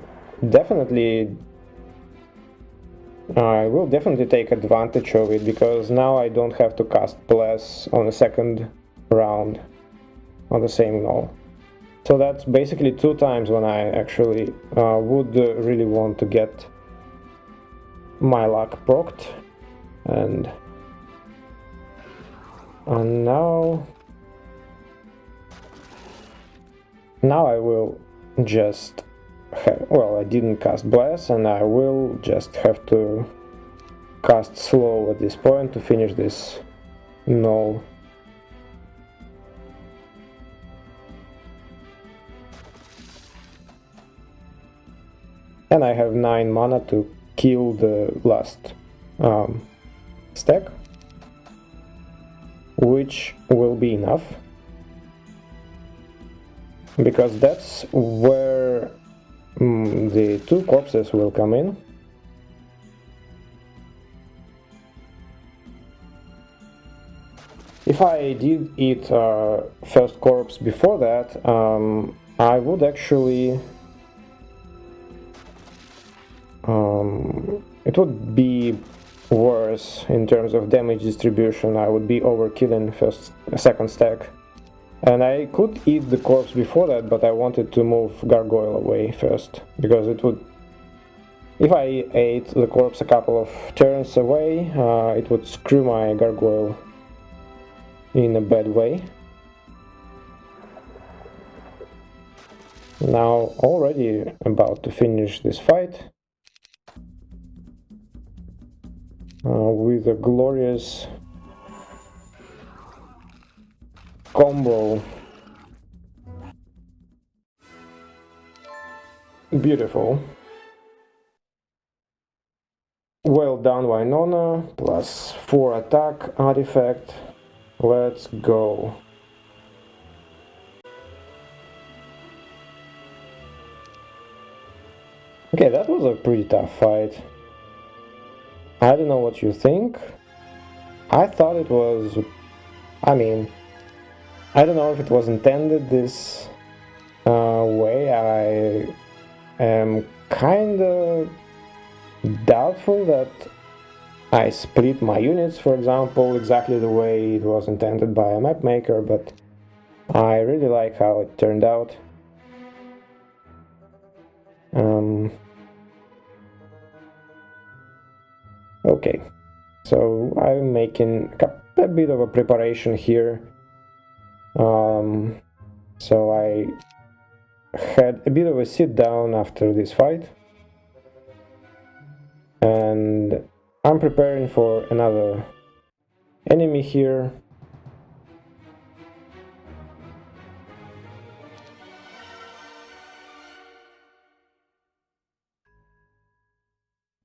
will definitely take advantage of it, because now I don't have to cast Bless on the second round on the same Gnoll. So that's basically 2 times when I actually would really want to get my luck procced, and and now I will just well, I didn't cast Bless, and I will just have to cast Slow at this point to finish this null. And I have 9 mana to kill the last stack, which will be enough, because that's where the 2 corpses will come in. If I did eat first corpse before that, I would actually it would be worse in terms of damage distribution. I would be overkilling second stack. And I could eat the corpse before that, but I wanted to move Gargoyle away first, because it would... If I ate the corpse a couple of turns away, it would screw my Gargoyle in a bad way. Now, already about to finish this fight with a glorious combo. Beautiful. Well done, Wynona. Plus 4 attack artifact. Let's go. Okay, that was a pretty tough fight. I don't know what you think. I thought it was... I mean, I don't know if it was intended this way. I am kinda doubtful that I split my units, for example, exactly the way it was intended by a map maker, but I really like how it turned out. Okay, so I'm making a bit of a preparation here. So I had a bit of a sit down after this fight, and I'm preparing for another enemy here.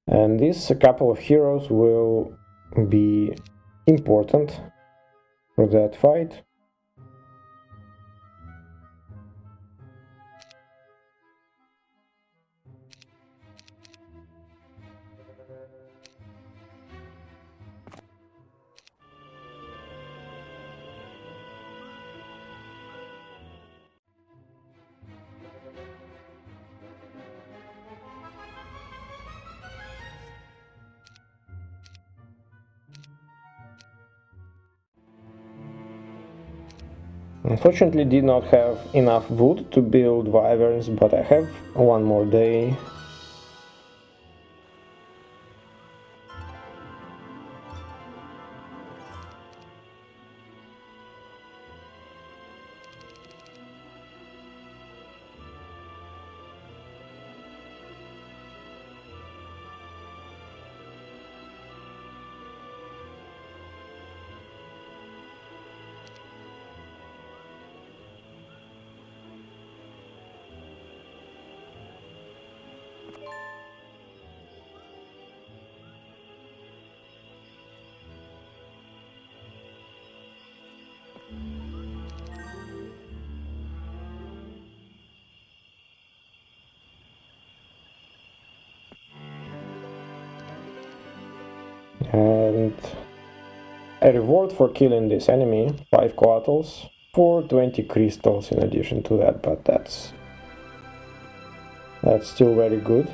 And these couple of heroes will be important for that fight. Unfortunately, did not have enough wood to build wyverns, but I have one more day. And a reward for killing this enemy, 5 coatls, for 20 crystals in addition to that, but that's still very good.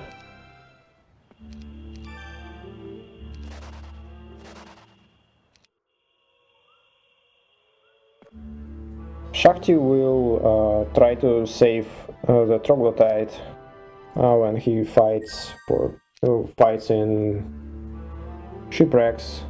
Chtiqli will try to save the troglodyte when he fights in shipwrecks.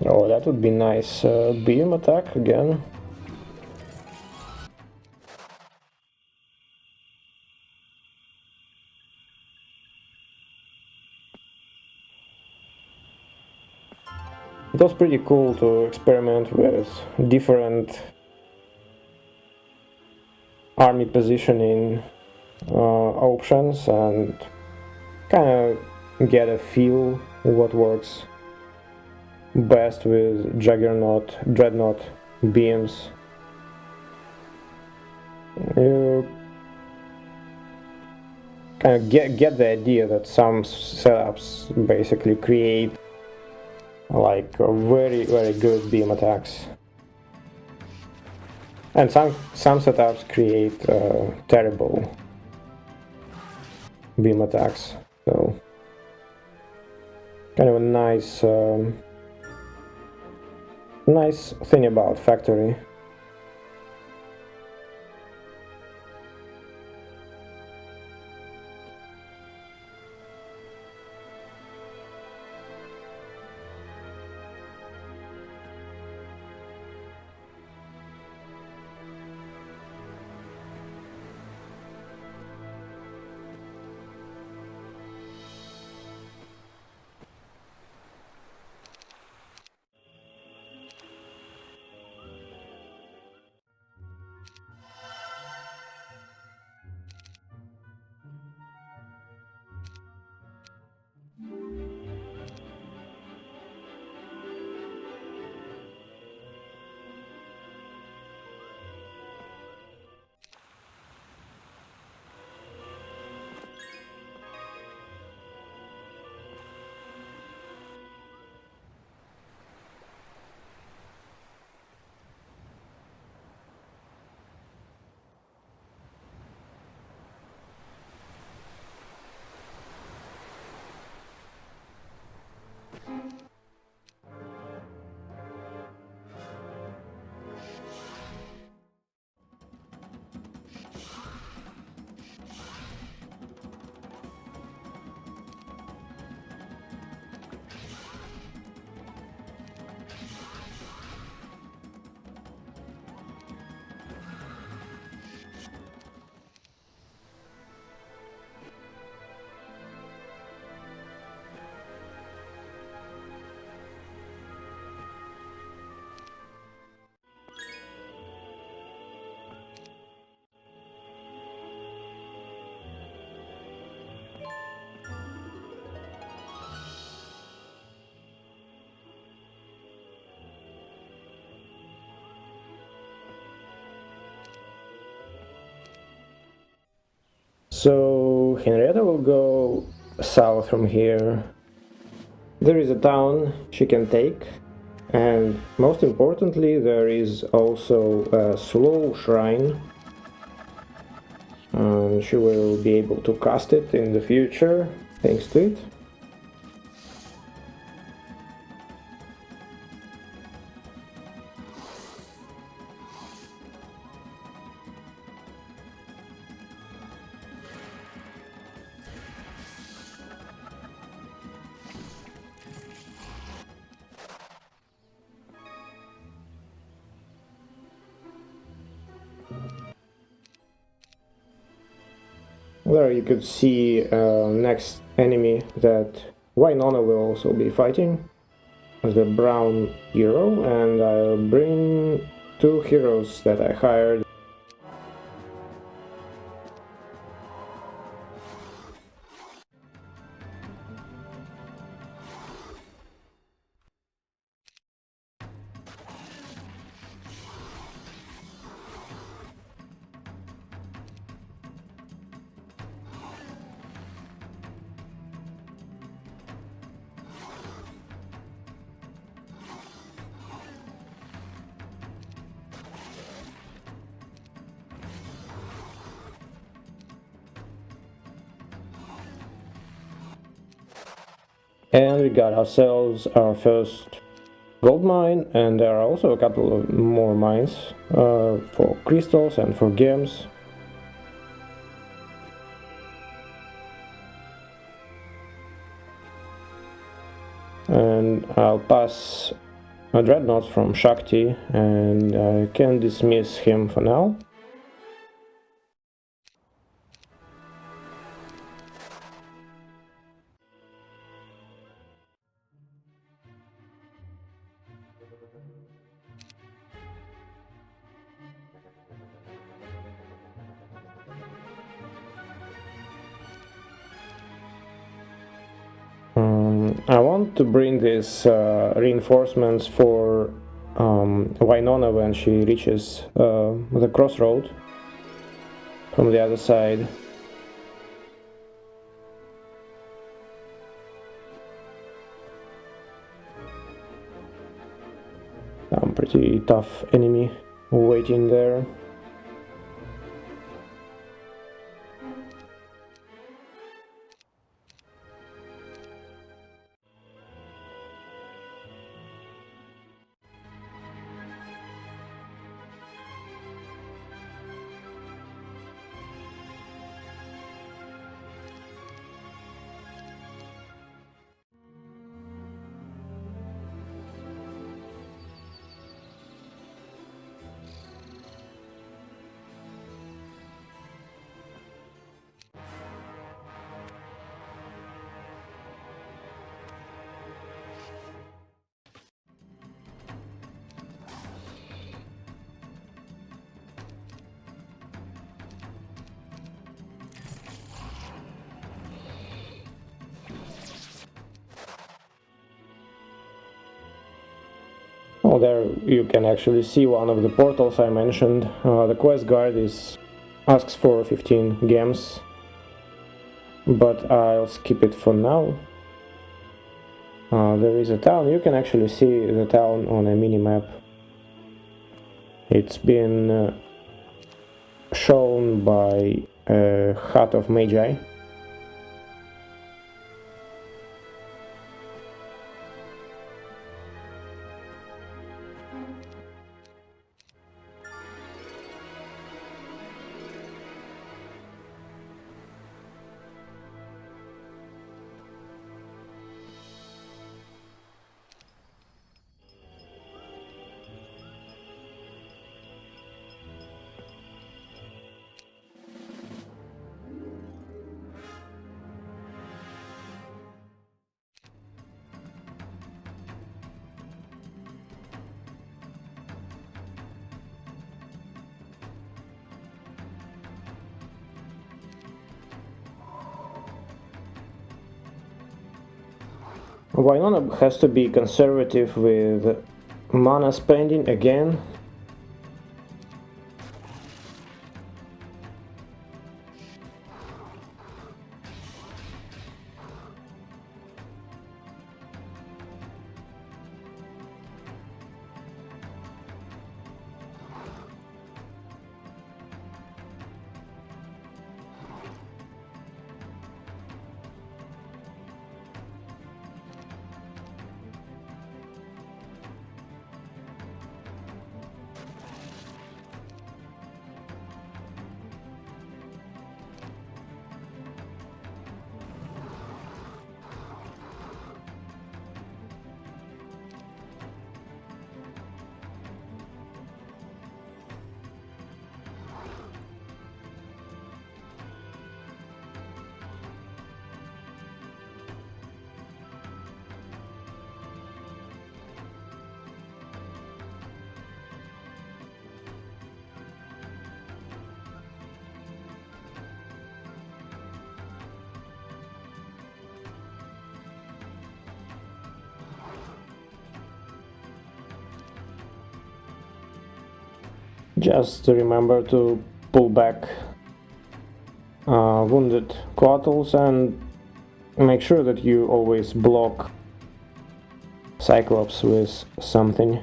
Oh, that would be nice. Beam attack again. It was pretty cool to experiment with different army positioning options and kind of get a feel what works best with Juggernaut, Dreadnought beams. You kind of get the idea that some setups basically create like very good beam attacks, and some setups create terrible beam attacks. So kind of a nice thing about Factory. So Henrietta will go south from here. There is a town she can take, and most importantly there is also a slow shrine, and she will be able to cast it in the future thanks to it. There you could see next enemy that Wynona will also be fighting, the brown hero, and I'll bring two heroes that I hired. And we got ourselves our first gold mine, and there are also a couple of more mines for crystals and for gems. And I'll pass a dreadnought from Chtiqli, and I can dismiss him for now. I want to bring these reinforcements for Wynona when she reaches the crossroad from the other side. Some pretty tough enemy waiting there. Oh, there you can actually see one of the portals I mentioned. The quest guard asks for 15 gems, but I'll skip it for now. There is a town. You can actually see the town on a mini-map. It's been shown by a hut of Magi. Wynona has to be conservative with mana spending again. Just remember to pull back wounded Quattles and make sure that you always block Cyclops with something.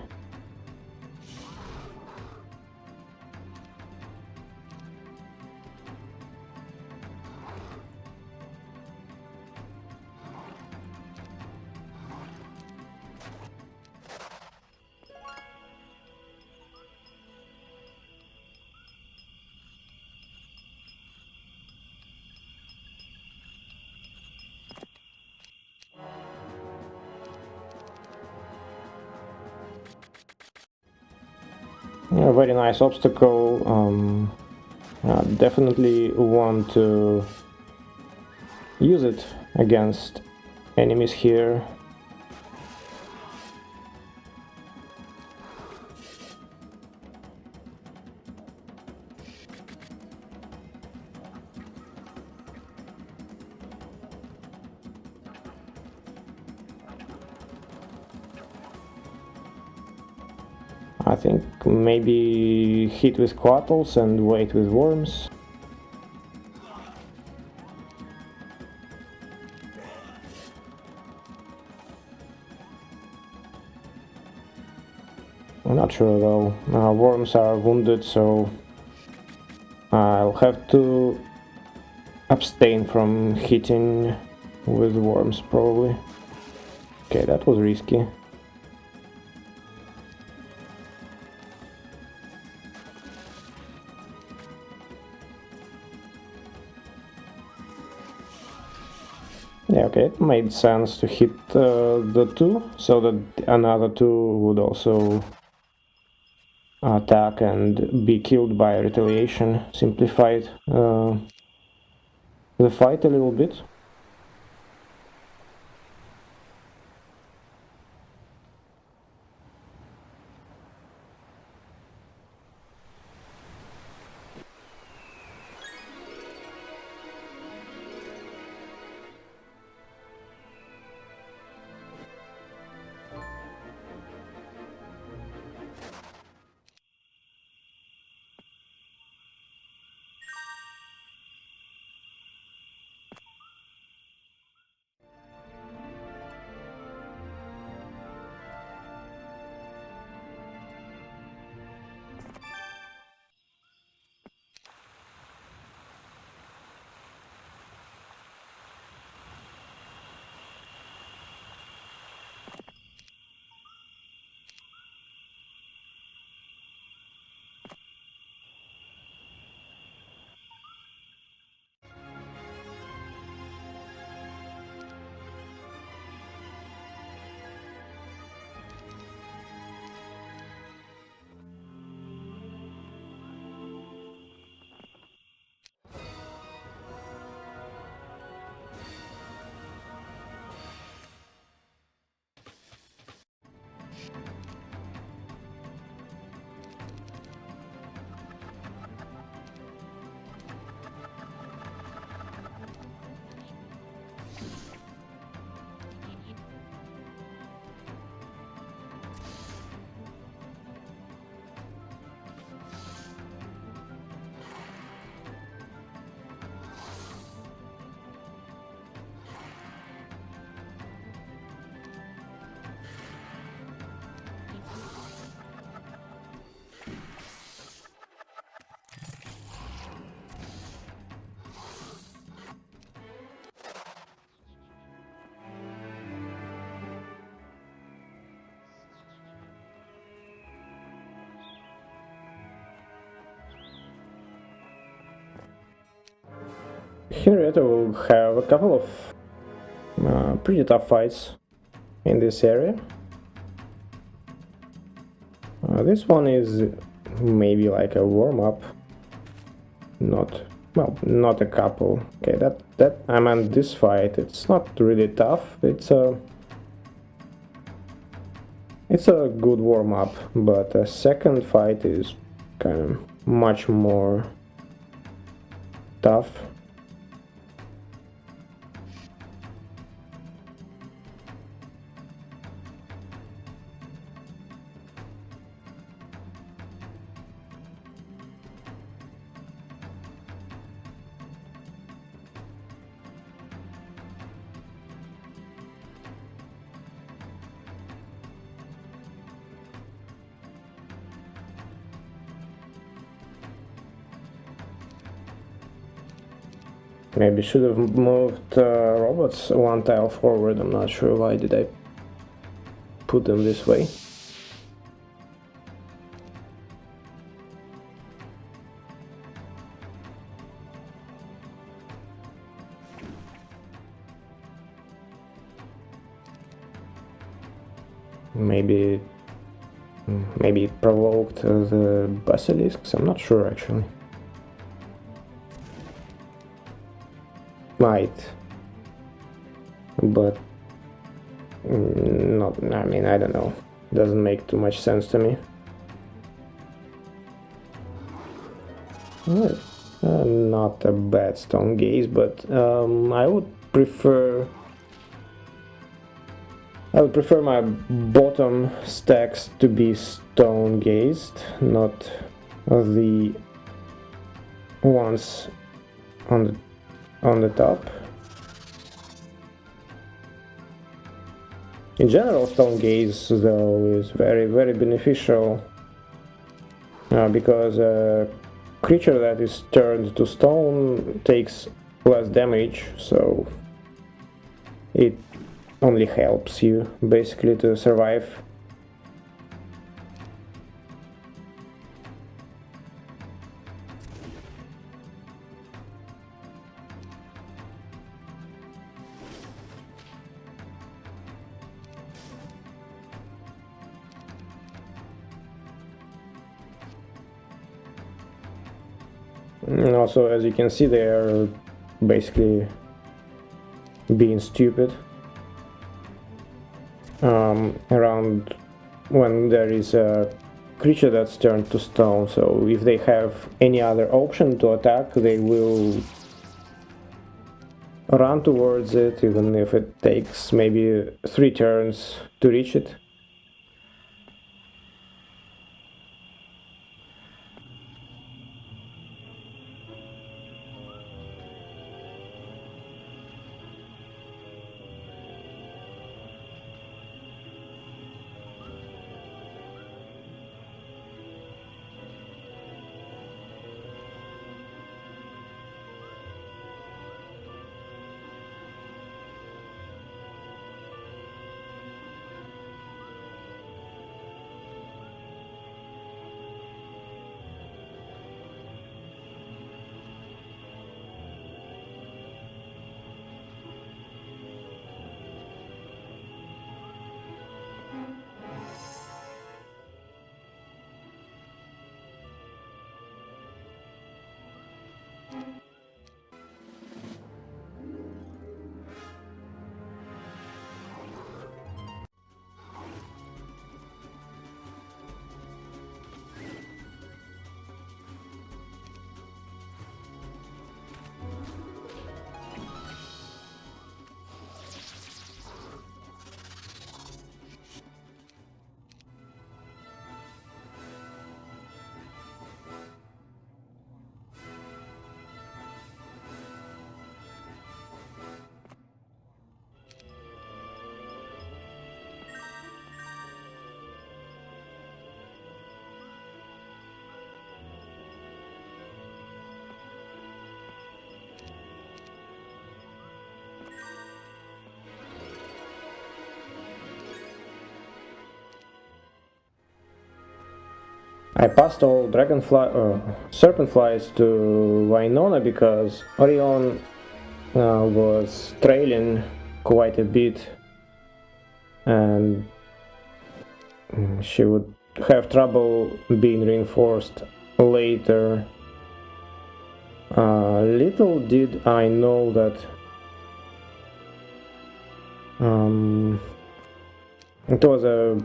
A very nice obstacle. Definitely want to use it against enemies here. I think maybe hit with quattles and wait with worms. I'm not sure though. Worms are wounded, so I'll have to abstain from hitting with worms probably. Okay, that was risky. Yeah, okay, it made sense to hit the two, so that another two would also attack and be killed by retaliation. Simplified the fight a little bit. Henrietta will have a couple of pretty tough fights in this area. This one is maybe like a warm-up, not a couple. Okay, that I meant this fight. It's not really tough. It's a good warm-up, but a second fight is kind of much more tough. Maybe should have moved robots one tile forward. I'm not sure why did I put them this way. Maybe Maybe it provoked the basilisks, I'm not sure actually. Might. But not, I mean, I don't know. Doesn't make too much sense to me. Not a bad stone gaze, but I would prefer my bottom stacks to be stone gazed, not the ones on the top. In general, stone gaze though is very beneficial because a creature that is turned to stone takes less damage, so it only helps you basically to survive. And also, as you can see, they are basically being stupid around when there is a creature that's turned to stone. So if they have any other option to attack, they will run towards it, even if it takes maybe 3 turns to reach it. I passed all serpent flies to Wynona because Orion was trailing quite a bit and she would have trouble being reinforced later. Little did I know that it was a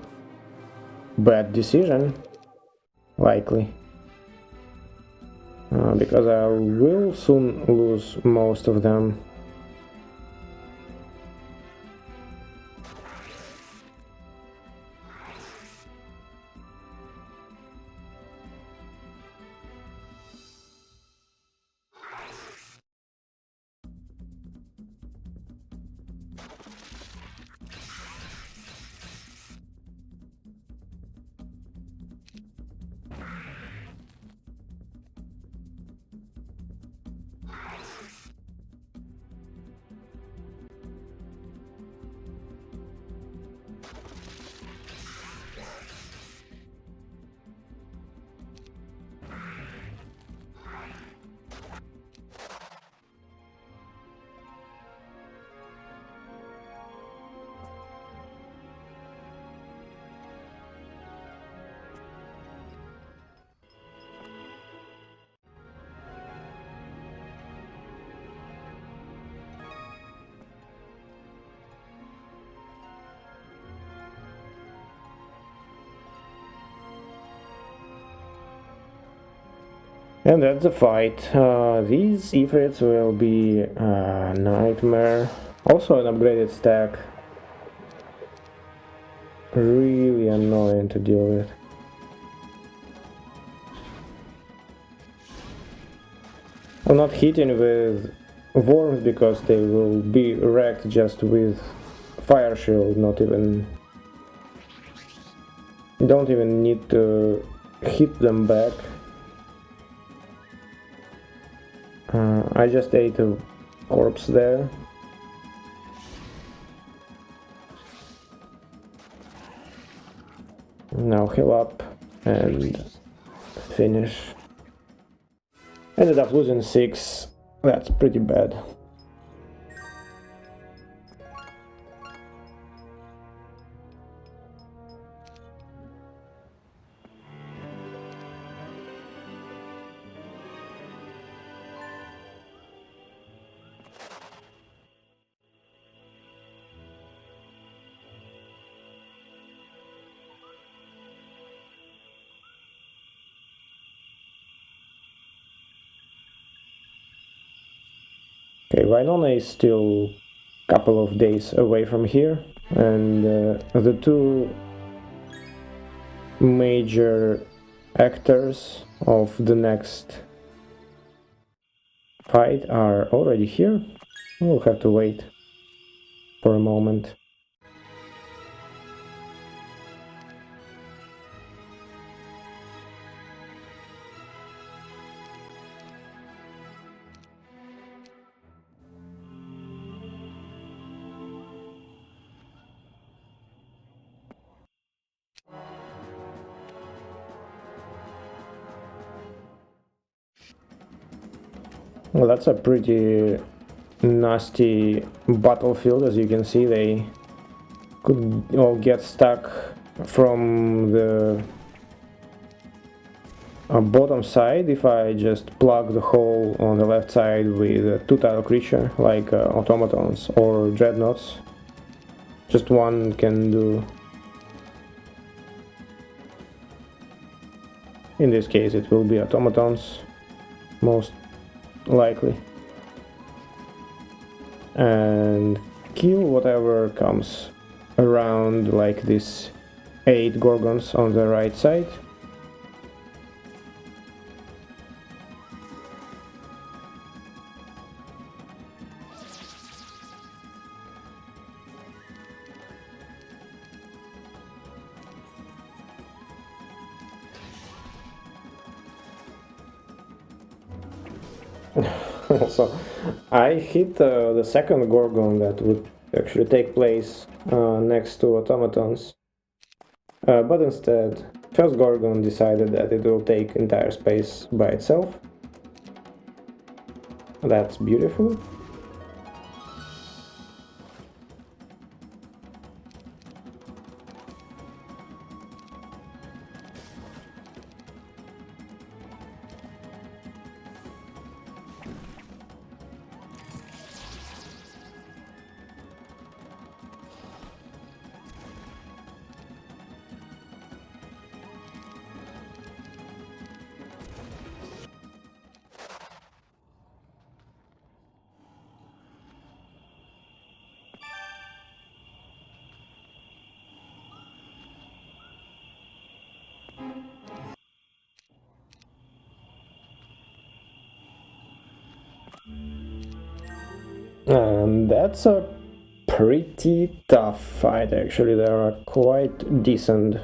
bad decision. Likely. Because I will soon lose most of them. And that's the fight. These Ifrits will be a nightmare. Also an upgraded stack. Really annoying to deal with. I'm not hitting with worms because they will be wrecked just with fire shield, not even... Don't even need to hit them back. I just ate a corpse there. Now heal up and finish. Ended up losing 6. That's pretty bad. Okay, Wynona is still a couple of days away from here, and the two major actors of the next fight are already here. We'll have to wait for a moment. Well, that's a pretty nasty battlefield. As you can see, they could all get stuck from the bottom side if I just plug the hole on the left side with a two-tile creature like automatons or dreadnoughts. Just one can do. In this case it will be automatons most likely, and kill whatever comes around, like this 8 gorgons on the right side. Also, I hit the second Gorgon that would actually take place next to automatons, but instead, first Gorgon decided that it will take entire space by itself. That's beautiful. And that's a pretty tough fight, actually. There are quite decent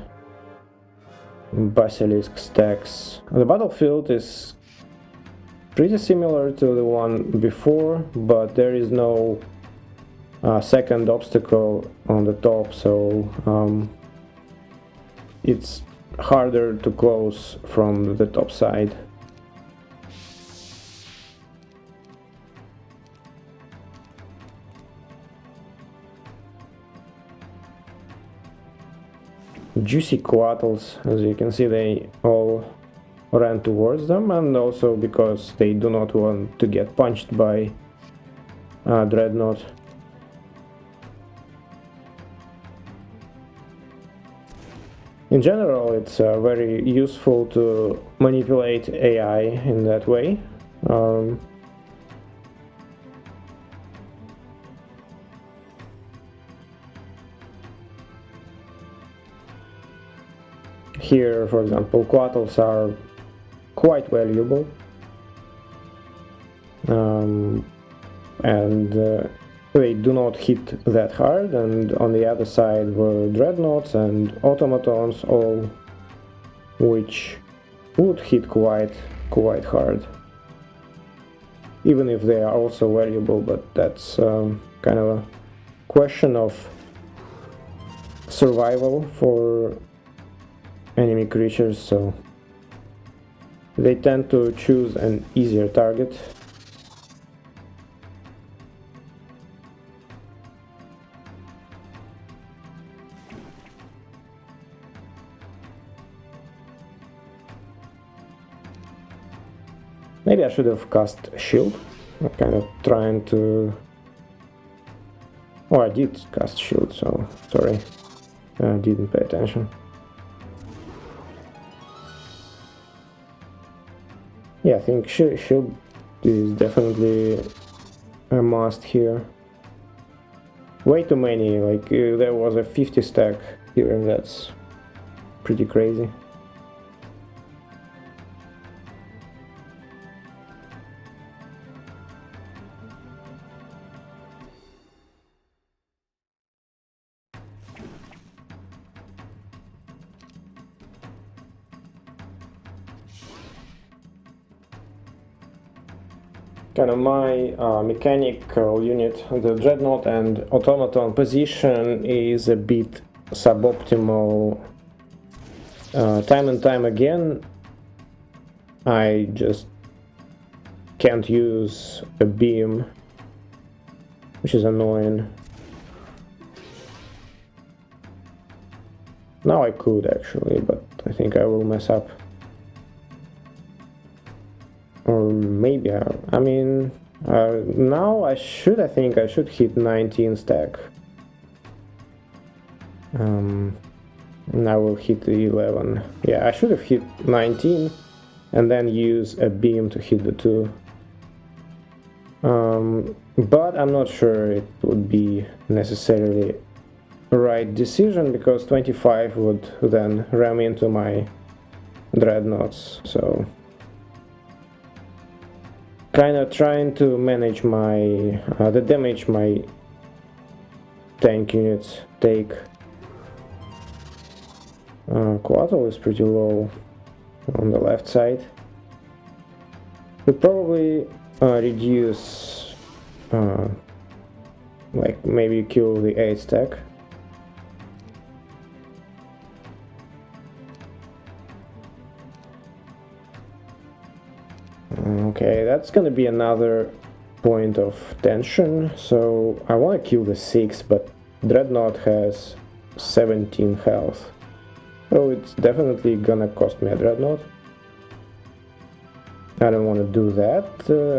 basilisk stacks. The battlefield is pretty similar to the one before, but there is no second obstacle on the top, so it's harder to close from the top side. Juicy coatls, as you can see, they all ran towards them, and also because they do not want to get punched by Dreadnought. In general, it's very useful to manipulate AI in that way. Here, for example, quattles are quite valuable, and they do not hit that hard, and on the other side were dreadnoughts and automatons, all which would hit quite hard, even if they are also valuable, but that's kind of a question of survival for enemy creatures, so they tend to choose an easier target. Maybe I should have cast shield. I'm kind of trying to... Oh, I did cast shield, so sorry. I didn't pay attention. Yeah, I think shield is definitely a must here. Way too many, like there was a 50 stack here, and that's pretty crazy. Kind of my mechanical unit, the dreadnought and automaton position is a bit suboptimal. Time and time again, I just can't use a beam, which is annoying. Now I could actually, but I think I will mess up. Or maybe, I mean, now I think I should hit 19 stack. And I will hit the 11. Yeah, I should have hit 19 and then use a beam to hit the 2. But I'm not sure it would be necessarily the right decision, because 25 would then ram into my dreadnoughts, so... kind of trying to manage my the damage my tank units take. Coatl is pretty low on the left side. Would probably reduce, like maybe kill the 8 stack. Okay, that's gonna be another point of tension, so I want to kill the 6, but Dreadnought has 17 health, so it's definitely gonna cost me a Dreadnought. I don't want to do that.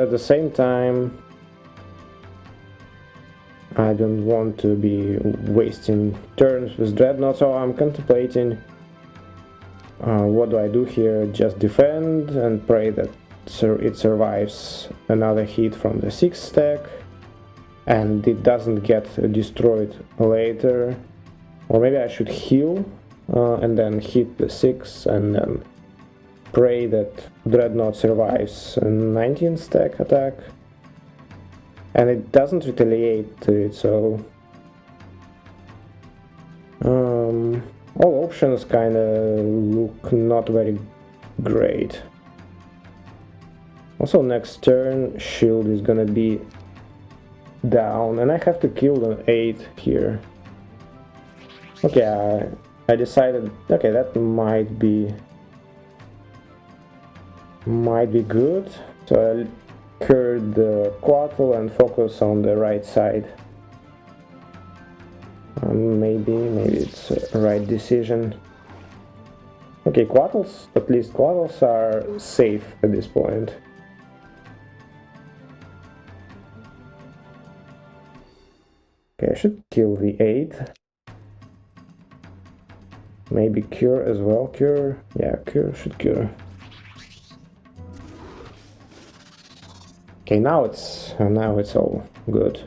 At the same time, I don't want to be wasting turns with Dreadnought, so I'm contemplating what do I do here. Just defend and pray that it survives another hit from the 6 stack and it doesn't get destroyed later. Or maybe I should heal and then hit the 6 and then pray that Dreadnought survives a 19 stack attack and it doesn't retaliate to it, so all options kinda look not very great. Also next turn shield is gonna be down and I have to kill an 8 here. Okay, I decided, okay, that might be good. So I'll cure the Coatl and focus on the right side. Maybe it's a right decision. Okay, Coatls, at least Coatls are safe at this point. Okay, I should kill the 8. Maybe cure as well. Cure. Yeah, cure should cure. Okay, now it's all good.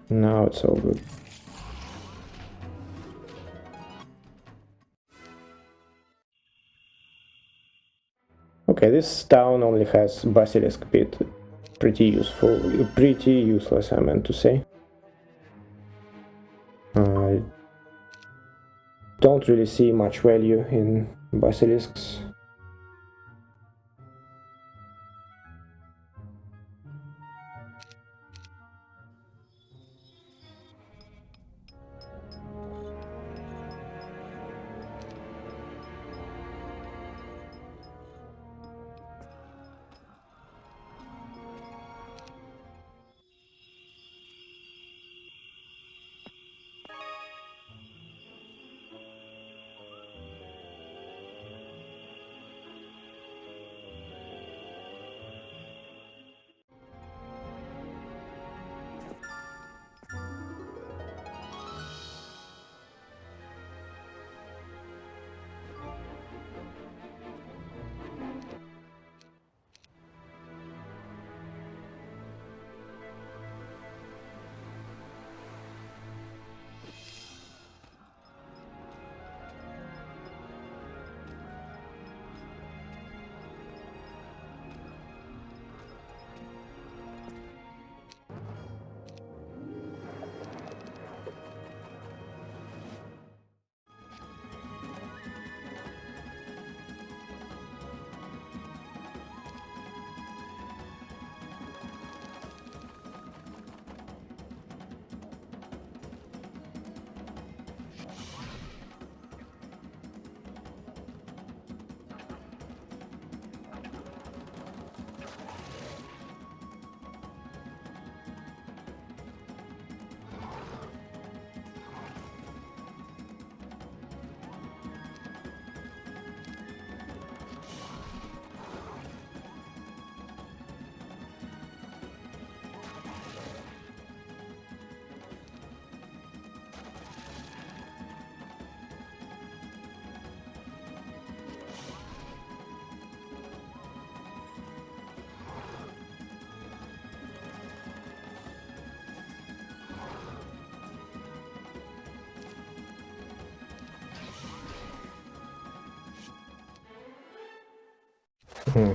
Now it's all good. Okay, this town only has basilisk pit. Pretty useful. Pretty useless, I meant to say. I don't really see much value in basilisks.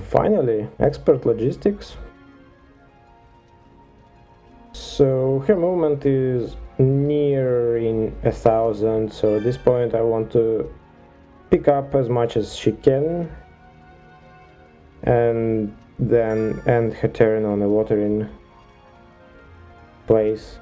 Finally, expert logistics. So her movement is nearing 1,000, so at this point I want to pick up as much as she can and then end her turn on a watering place.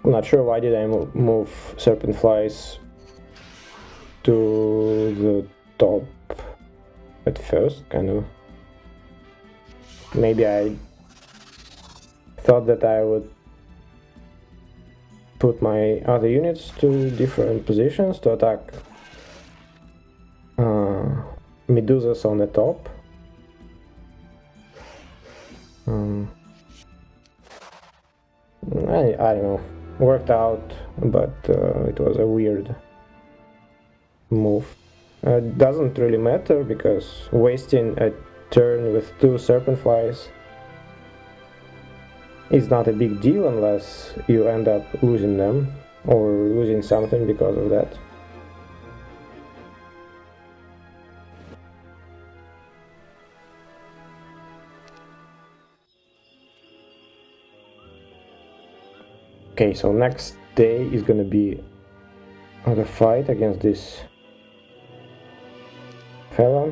I'm not sure why did I move serpent flies to the top at first, kind of. Maybe I thought that I would put my other units to different positions to attack Medusas on the top. I don't know. Worked out, but it was a weird move. Doesn't really matter because wasting a turn with 2 serpent flies is not a big deal unless you end up losing them or losing something because of that. Okay, so next day is gonna be the fight against this fella.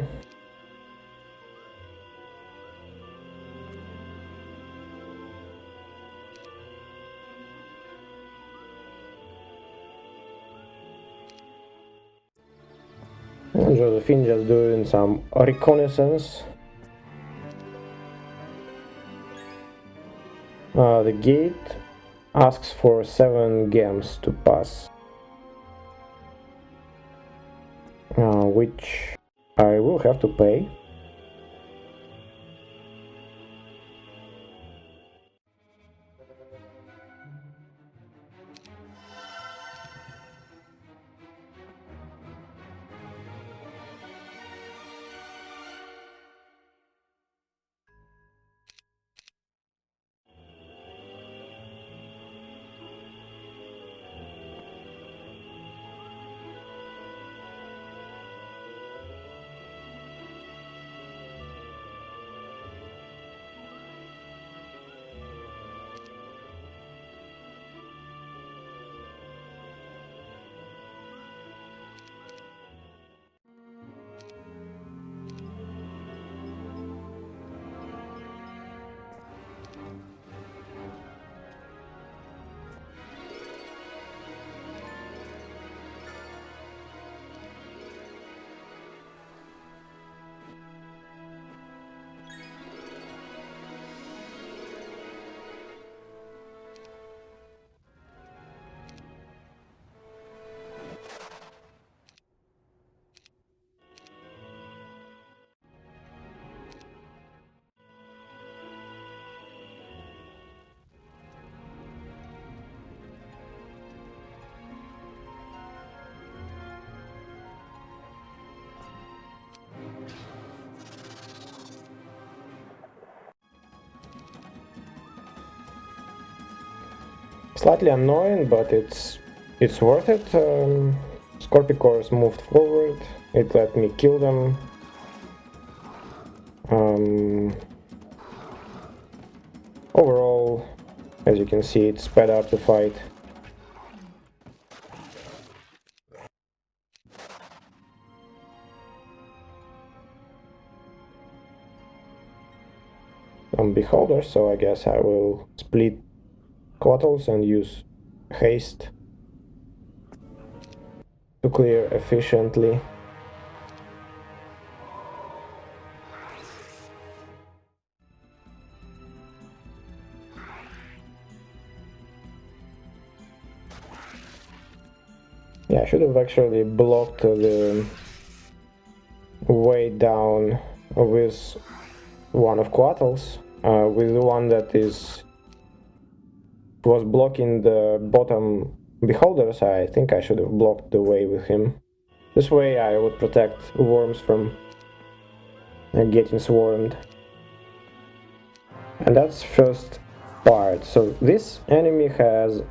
And Josephine just doing some reconnaissance. The gate asks for 7 gems to pass, which I will have to pay. Slightly annoying, but it's worth it. Scorpicors moved forward. It let me kill them. Overall, as you can see, it sped up the fight. Beholder, so I guess I will split Quattles and use haste to clear efficiently. Yeah, I should have actually blocked the way down with one of Quattles, with the one that was blocking the bottom beholders. I think I should have blocked the way with him. This way I would protect worms from getting swarmed. And that's first part. So this enemy has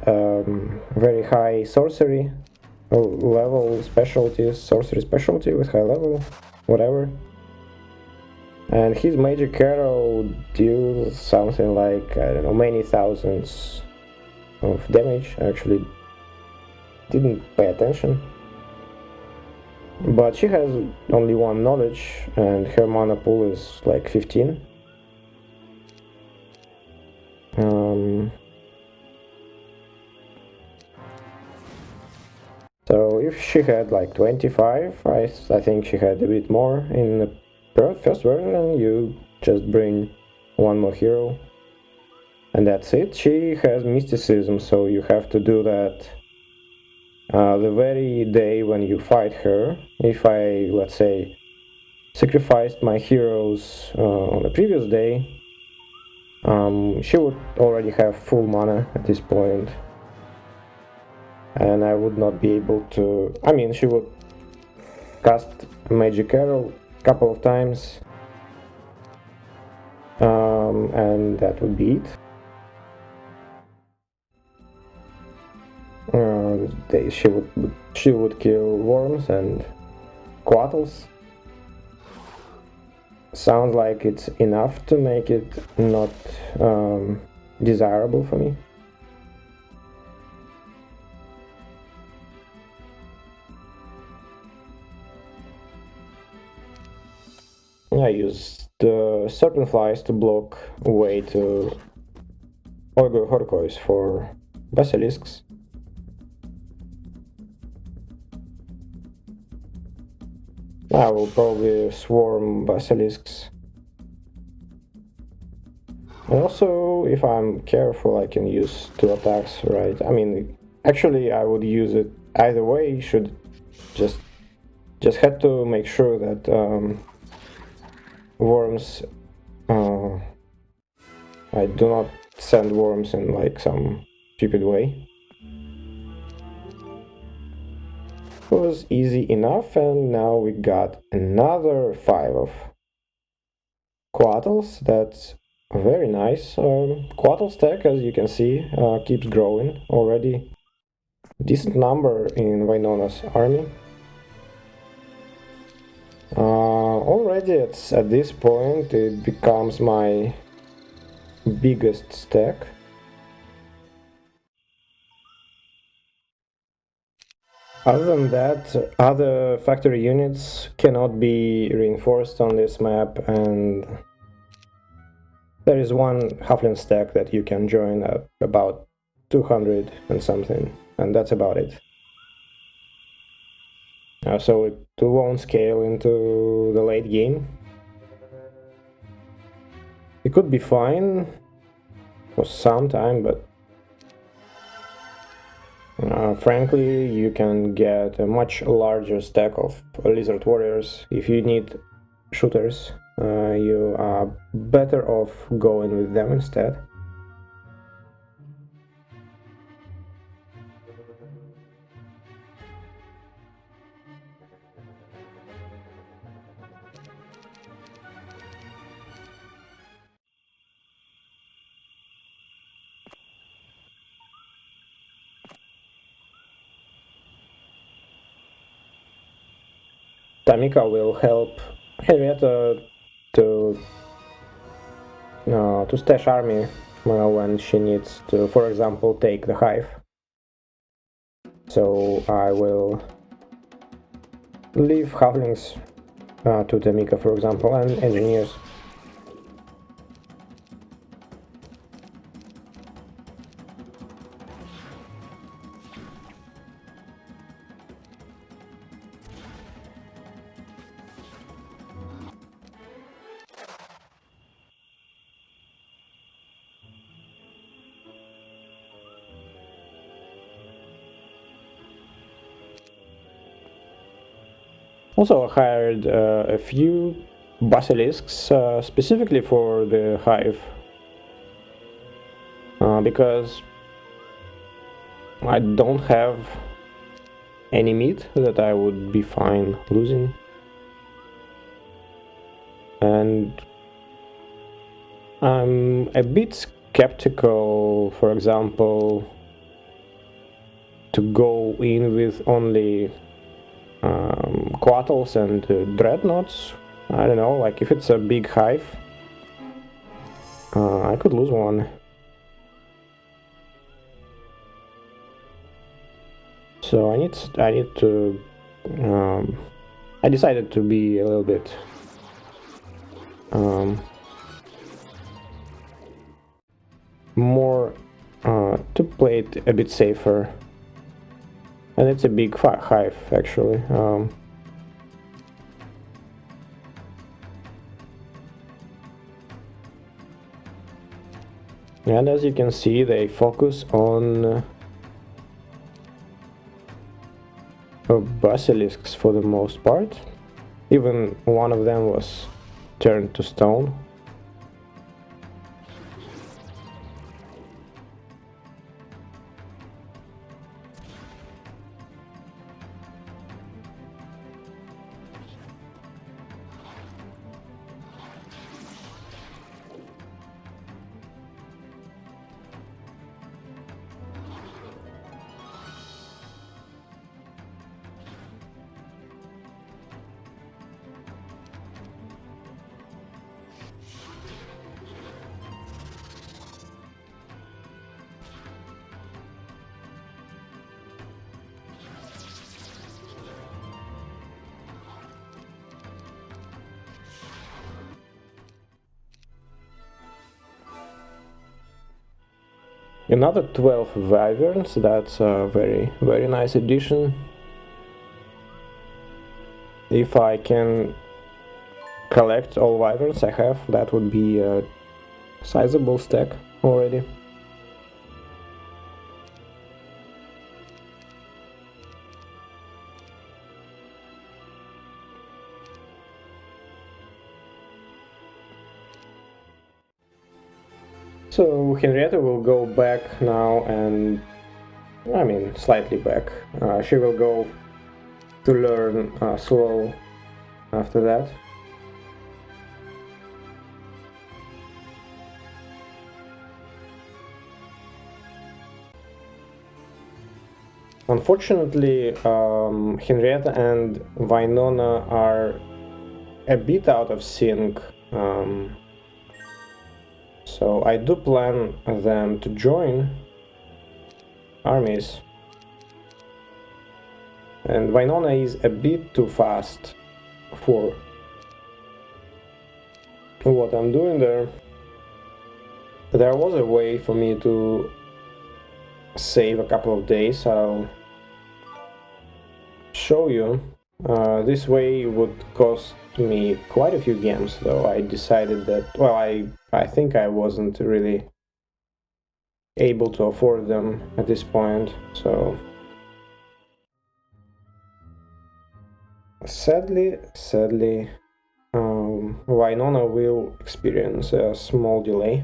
very high sorcery level specialties, sorcery specialty with high level, whatever. And his magic arrow deals something like, I don't know, many thousands of damage. I actually didn't pay attention. But she has only 1 knowledge and her mana pool is like 15. So if she had like 25, I think she had a bit more. In the first version you just bring 1 more hero and that's it. She has mysticism, so you have to do that the very day when you fight her. If I, let's say, sacrificed my heroes on the previous day, she would already have full mana at this point. And I would not be able to... I mean, she would cast a magic arrow a couple of times, and that would be it. She would kill worms and Quattles. Sounds like it's enough to make it not desirable for me. I use the serpent flies to block way to Horkois for basilisks. I will probably swarm basilisks. And also, if I'm careful, I can use 2 attacks, right? I mean, actually, I would use it either way. Should just had to make sure that worms. I do not send worms in like some stupid way. It was easy enough, and now we got another 5 of Quattles. That's very nice. Quattle stack, as you can see, keeps growing already. Decent number in Wynona's army. Already at this point it becomes my biggest stack. Other than that, other factory units cannot be reinforced on this map, and there is one halfling stack that you can join at about 200 and something, and that's about it. So it won't scale into the late game. It could be fine for some time, but frankly, you can get a much larger stack of lizard warriors. If you need shooters, you are better off going with them instead. Tamika will help Henrietta to stash army when she needs to, for example, take the hive. So I will leave halflings to Tamika, for example, and engineers. Also hired a few basilisks specifically for the hive, because I don't have any meat that I would be fine losing, and I'm a bit skeptical, for example, to go in with only Quattles and Dreadnoughts. I don't know, like if it's a big hive, I could lose one. So I need to. I decided to be a little bit more to play it a bit safer. And it's a big hive, actually. And as you can see, they focus on basilisks for the most part. Even one of them was turned to stone. Another 12 wyverns, that's a very nice addition. If I can collect all wyverns I have, that would be a sizable stack already. So Henrietta will go back now, and I mean slightly back. She will go to learn slow after that. Unfortunately, Henrietta and Wynona are a bit out of sync. So I do plan them to join armies. And Wynona is a bit too fast for what I'm doing there. There was a way for me to save a couple of days. I'll show you. This way would cost me quite a few games, though I decided that, well, I think I wasn't really able to afford them at this point, so sadly, Wynona will experience a small delay.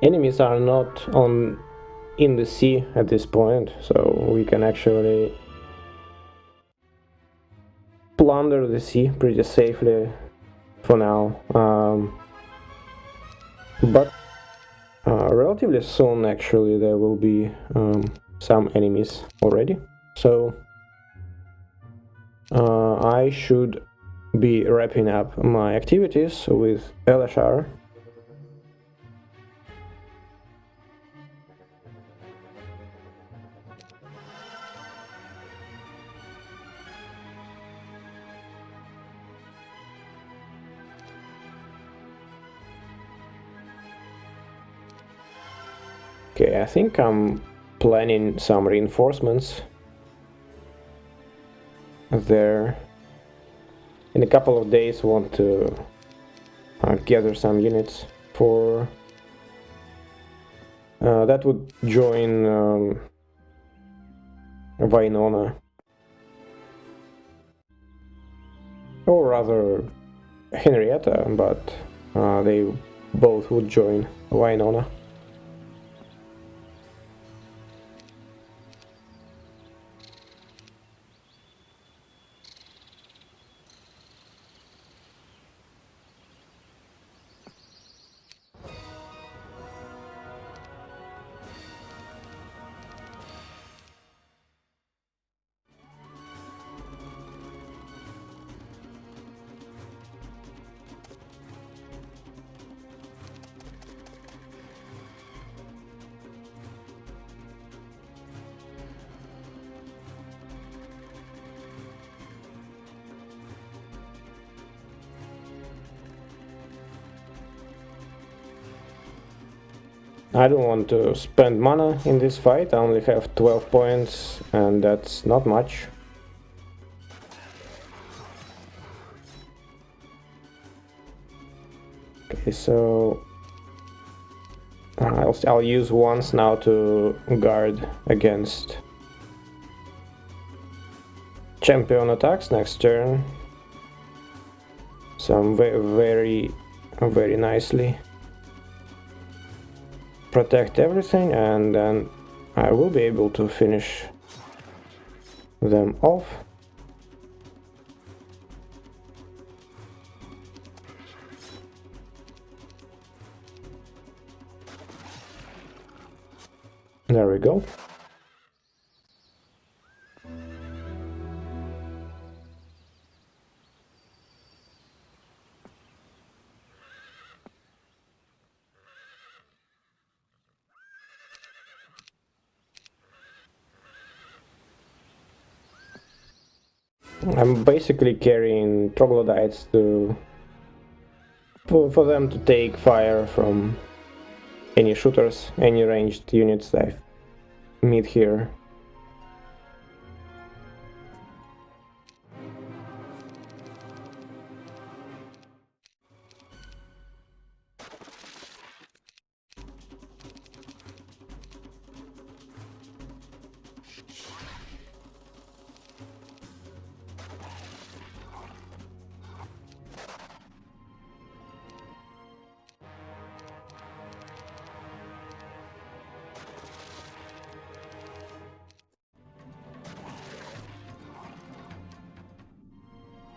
Enemies are not in the sea at this point, so we can actually plunder the sea pretty safely for now. But relatively soon, actually, there will be some enemies already. So I should be wrapping up my activities with Elashar. Okay, I think I'm planning some reinforcements there. In a couple of days, want to gather some units for that would join Wynona, or rather Henrietta, but they both would join Wynona. I don't want to spend mana in this fight. I only have 12 points, and that's not much. Okay, so I'll use once now to guard against champion attacks next turn. Some very nicely protect everything, and then I will be able to finish them off. There we go. I'm basically carrying troglodytes for them to take fire from any shooters, any ranged units that I meet here.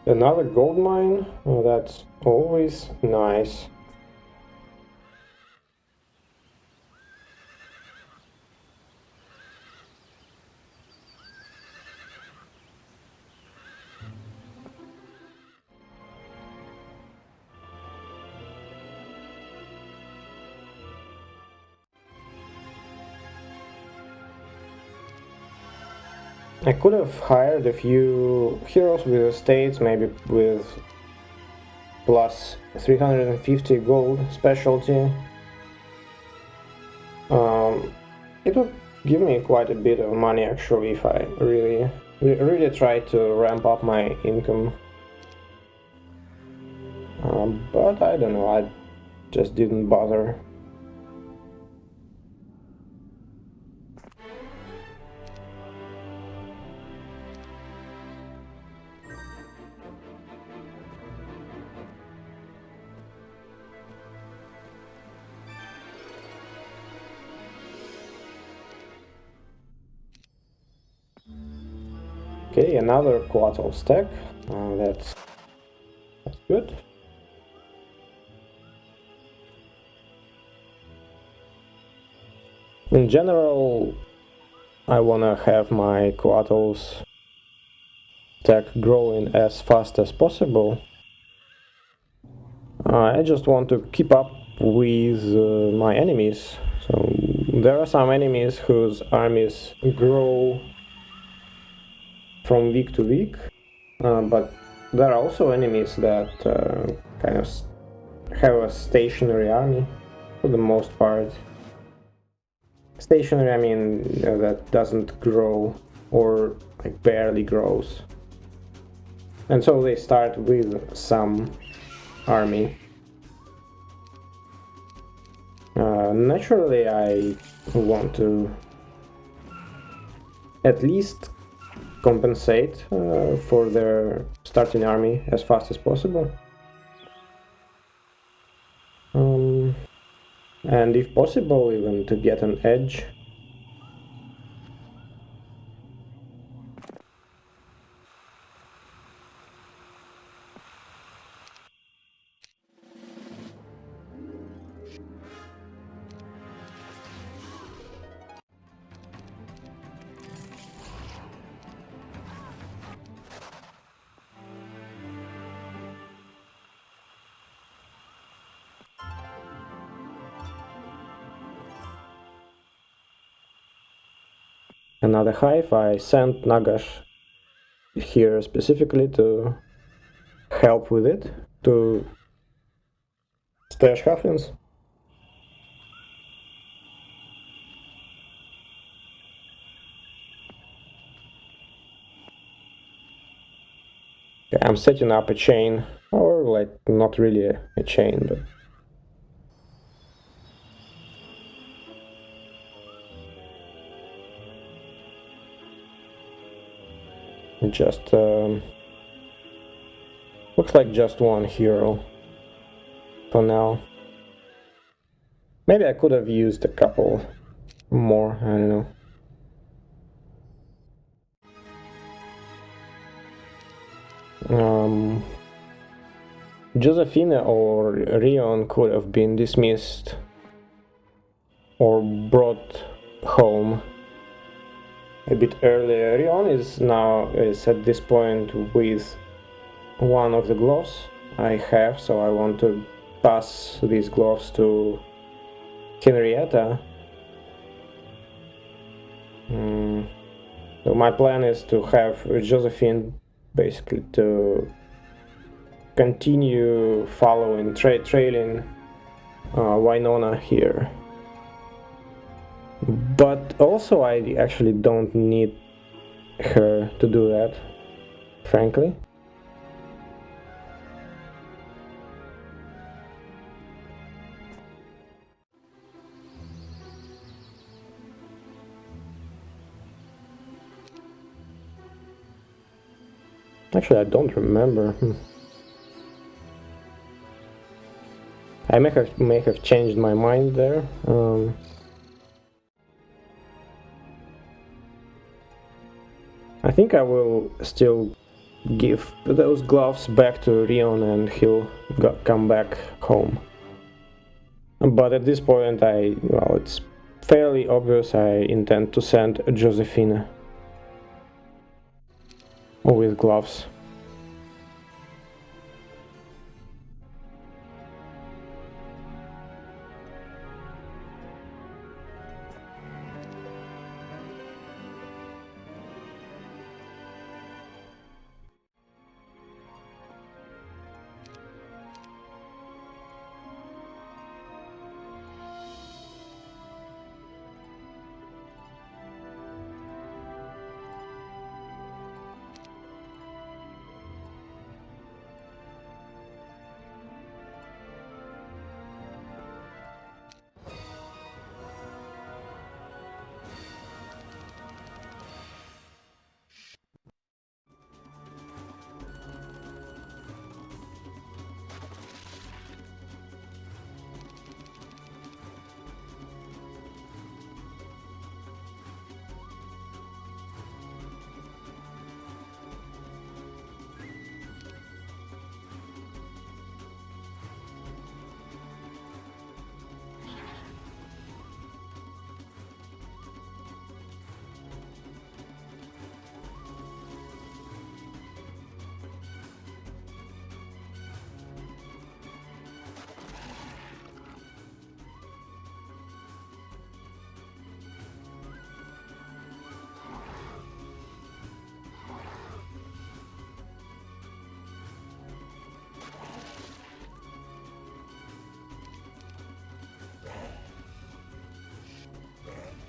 Another gold mine? Oh, that's always nice. I could have hired a few heroes with estates, maybe with plus 350 gold specialty. It would give me quite a bit of money actually if I really try to ramp up my income. But I don't know, I just didn't bother. Okay, another quartal stack. That's good. In general, I wanna have my quartals stack growing as fast as possible. I just want to keep up with my enemies. So there are some enemies whose armies grow from week to week, but there are also enemies that kind of have a stationary army for the most part. Stationary, I mean that doesn't grow or like barely grows, and so they start with some army. Naturally, I want to at least compensate for their starting army as fast as possible. And if possible, even to get an edge. Another hive. I sent Nagash here specifically to help with it, to stash halflings. Okay, I'm setting up a chain, or like not really a chain, but just looks like just one hero for now. Maybe I could have used a couple more, I don't know. Josephine or Rion could have been dismissed or brought home a bit earlier. Rion is at this point with one of the gloves I have, so I want to pass these gloves to Henrietta. So my plan is to have Josephine basically to continue following, trailing Wynona here. But also I actually don't need her to do that, frankly. Actually, I don't remember. I may have changed my mind there. I think I will still give those gloves back to Rion and he'll come back home. But at this point, it's fairly obvious I intend to send Josephine with gloves.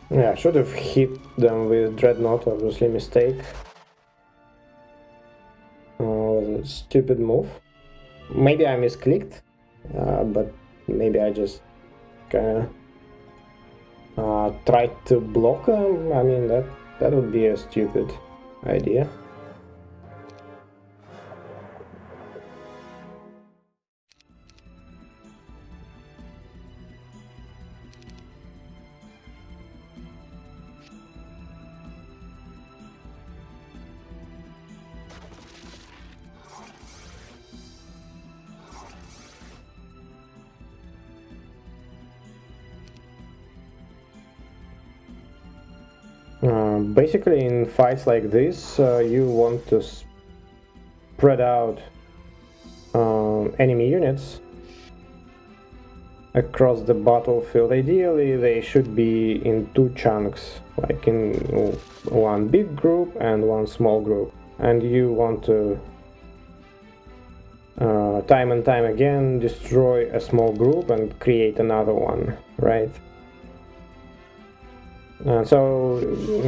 Yeah, I should have hit them with Dreadnought, obviously mistake. Was a stupid move. Maybe I misclicked, but maybe I just kinda tried to block them. I mean, that would be a stupid idea. Basically, in fights like this, you want to spread out enemy units across the battlefield. Ideally, they should be in two chunks, like in one big group and one small group. And you want to time and time again destroy a small group and create another one, right? So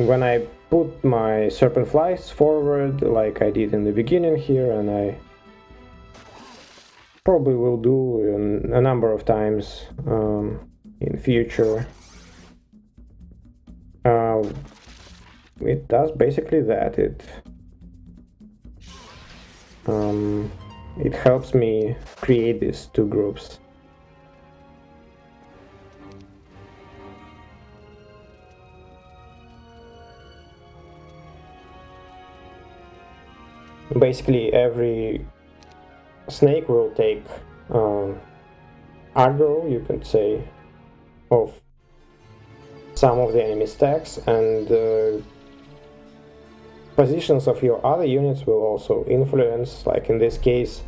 when I put my serpent flies forward like I did in the beginning here, and I probably will do a number of times in future, it does basically that. It helps me create these two groups. Basically, every snake will take aggro, you could say, of some of the enemy stacks, and positions of your other units will also influence. Like in this case,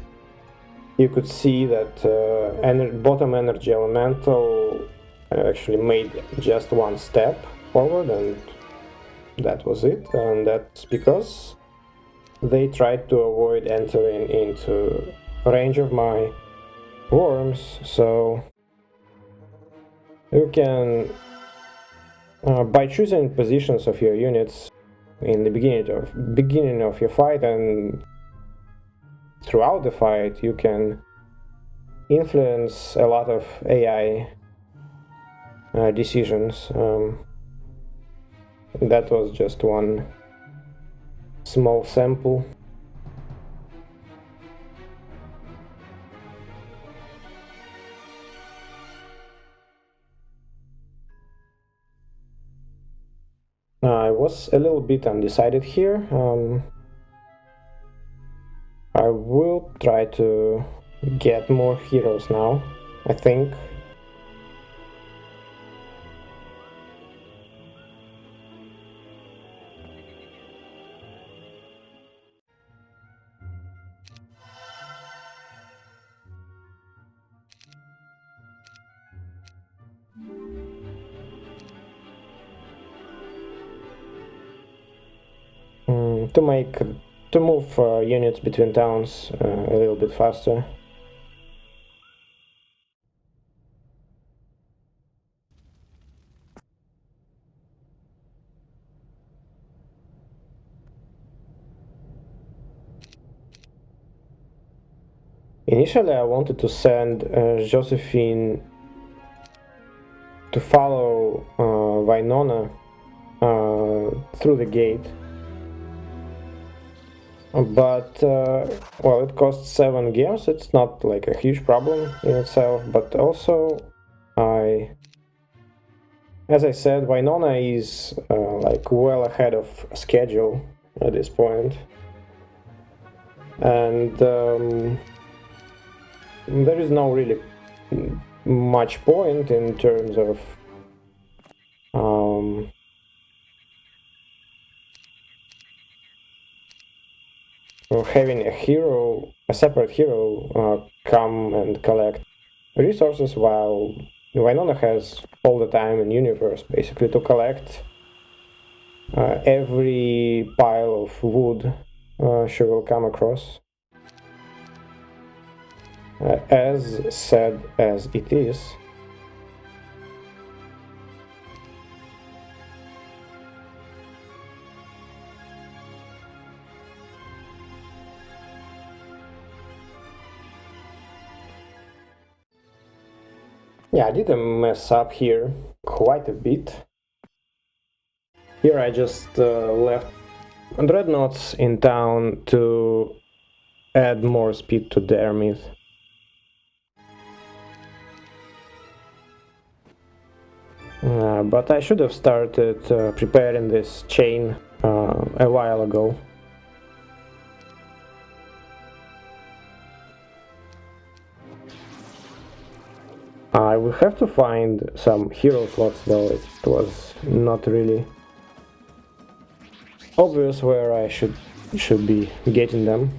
you could see that bottom energy elemental actually made just one step forward, and that was it. And that's because they tried to avoid entering into range of my worms. So you can, by choosing positions of your units in the beginning of your fight and throughout the fight, you can influence a lot of AI decisions. That was just one small sample. I was a little bit undecided here. I will try to get more heroes now, I think. To move units between towns a little bit faster. Initially, I wanted to send Josephine to follow Wynona through the gate, but well, it costs 7 gems. It's not like a huge problem in itself, but also as I said, Wynona is like well ahead of schedule at this point, and there is no really much point in terms of having a separate hero come and collect resources, while Wynona has all the time in universe basically to collect every pile of wood she will come across. As sad as it is. Yeah, I did mess up here quite a bit. Here I just left dreadnoughts in town to add more speed to their myth. But I should have started preparing this chain a while ago. I will have to find some hero slots, though. It was not really obvious where I should be getting them.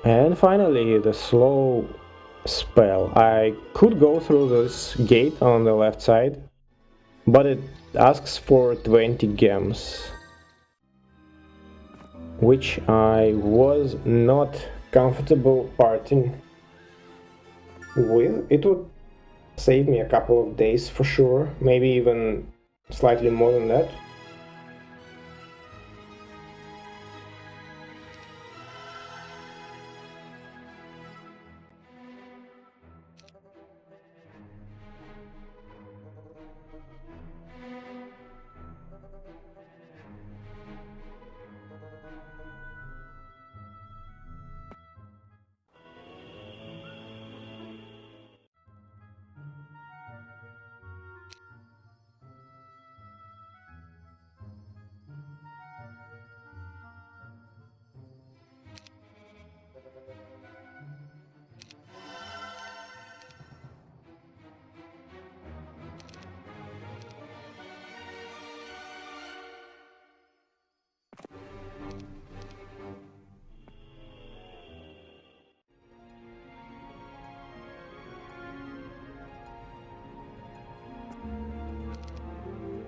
And finally, the slow spell. I could go through this gate on the left side, but it asks for 20 gems, which I was not comfortable parting with. It would save me a couple of days for sure, maybe even slightly more than that.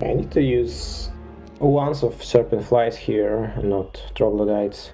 I need to use wands of serpent flies here, and not troglodytes.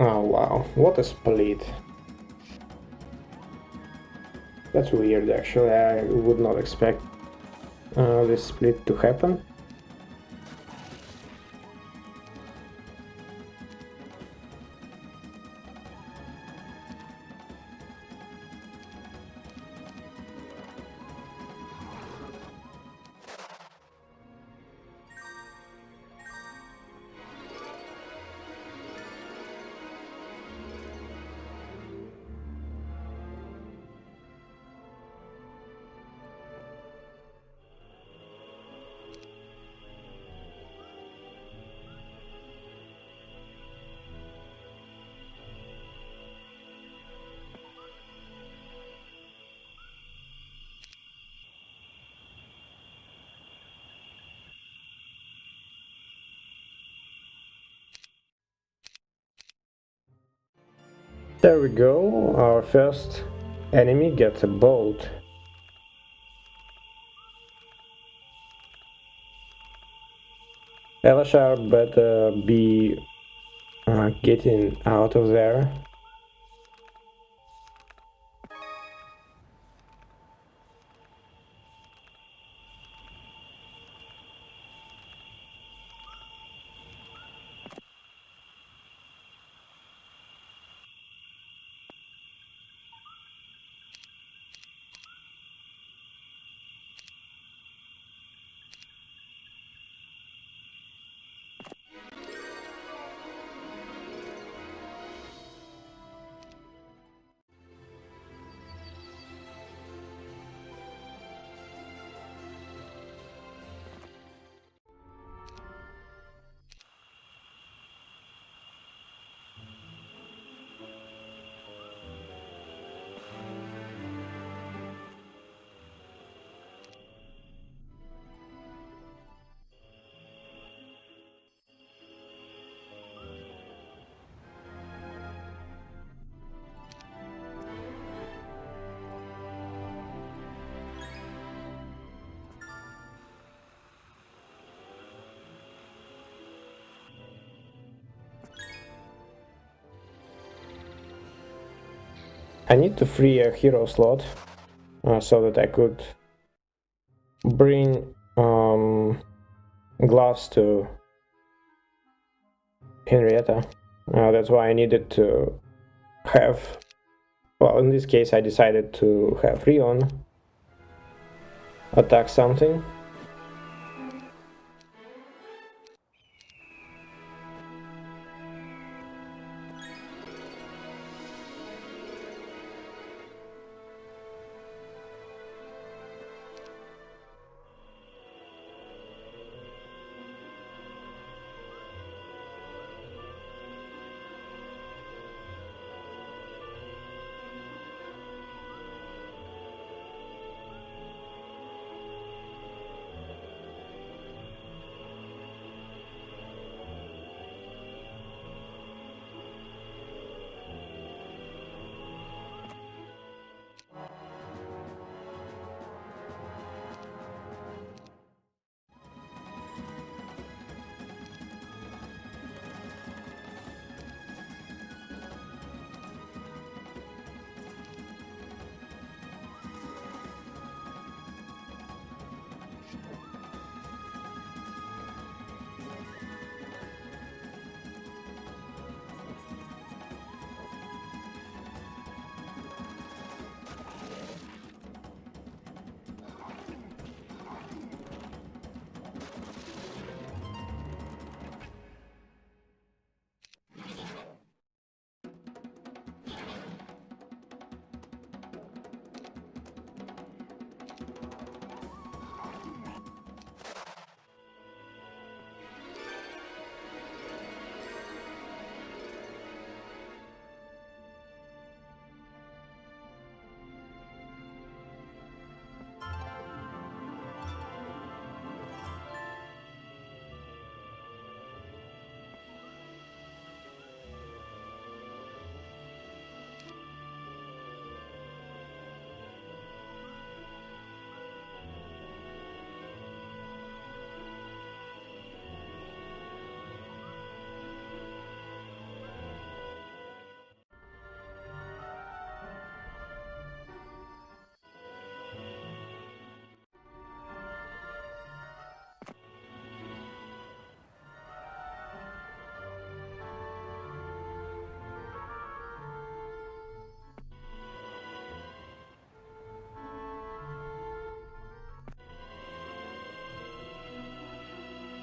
Oh wow, what a split. That's weird actually, I would not expect this split to happen. There we go, our first enemy gets a bolt. Elashar better be getting out of there. I need to free a hero slot so that I could bring gloves to Henrietta. That's why I needed to have, well, in this case I decided to have Rion attack something.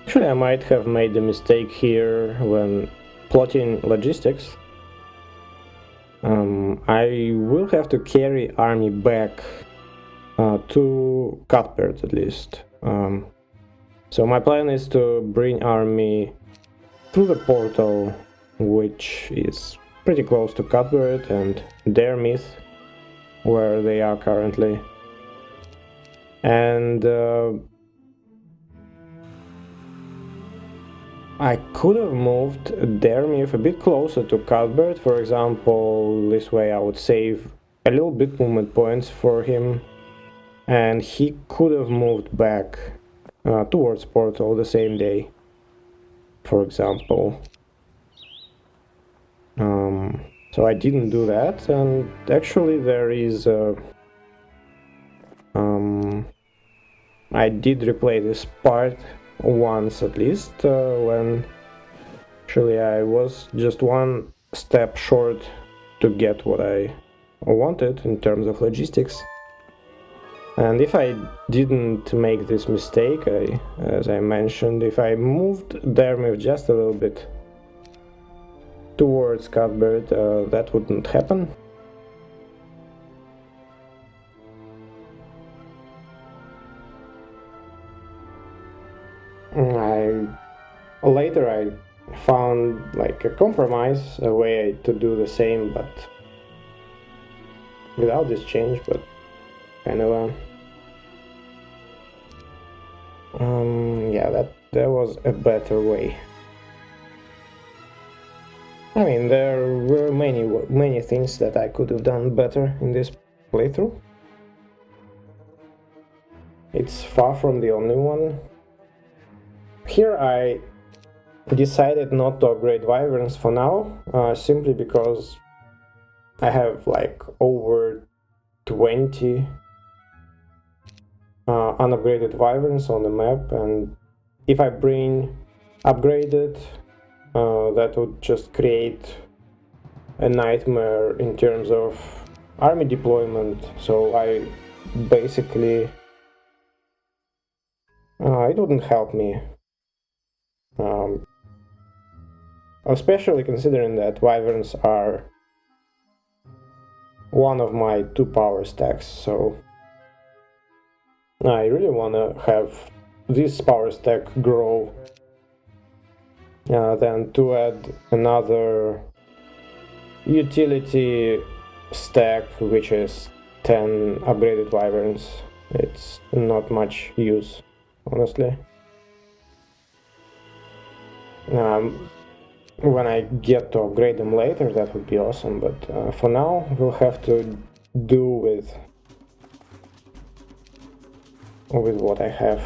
Actually, I might have made a mistake here when plotting logistics. I will have to carry army back to Cuthbert at least. So my plan is to bring army through the portal, which is pretty close to Cuthbert and their myth, where they are currently. And I could have moved their myth a bit closer to Cuthbert, for example. This way I would save a little bit movement points for him, and he could have moved back towards portal the same day, for example. So I didn't do that, and actually there is I did replay this part once at least, when actually I was just one step short to get what I wanted in terms of logistics. And if I didn't make this mistake, as I mentioned, if I moved Dermif just a little bit towards Cuthbert, that wouldn't happen. Later I found like a compromise, a way to do the same, but without this change, but kind of yeah, that was a better way. I mean, there were many things that I could have done better in this playthrough. It's far from the only one. Here I decided not to upgrade Wyverns for now, simply because I have like over 20 unupgraded wyverns on the map, and if I bring upgraded, that would just create a nightmare in terms of army deployment. So I basically it wouldn't help me, especially considering that wyverns are one of my 2 power stacks. So I really want to have this power stack grow, than to add another utility stack which is 10 upgraded wyverns. It's not much use, honestly. When I get to upgrade them later, that would be awesome, but for now we'll have to do with what I have.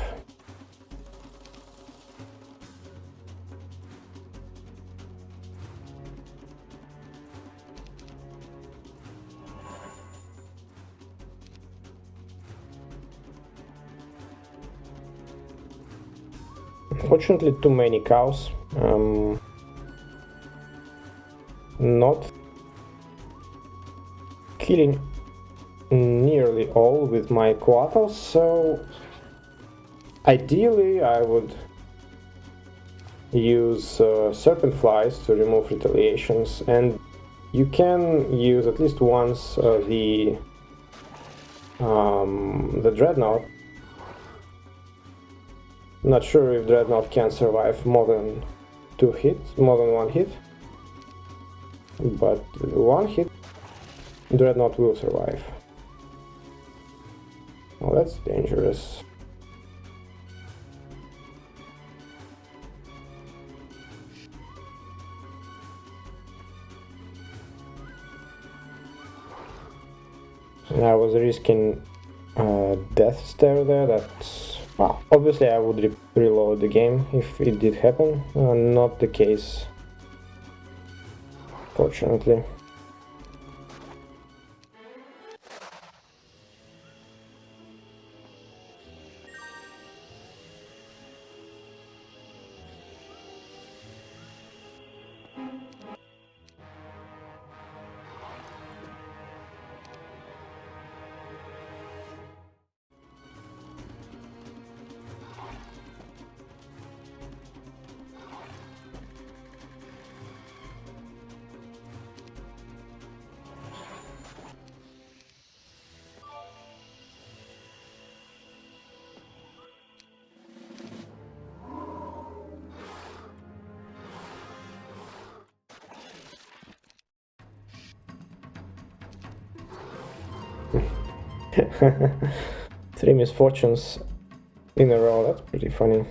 Unfortunately, too many cows. Not killing nearly all with my coatls, so ideally I would use serpent flies to remove retaliations, and you can use at least once the dreadnought. Not sure if dreadnought can survive more than one hit, but one hit dreadnought will survive. Oh, that's dangerous. I was risking death stare there. That's, well, obviously I would reload the game if it did happen. Not the case, fortunately. Three misfortunes in a row, that's pretty funny.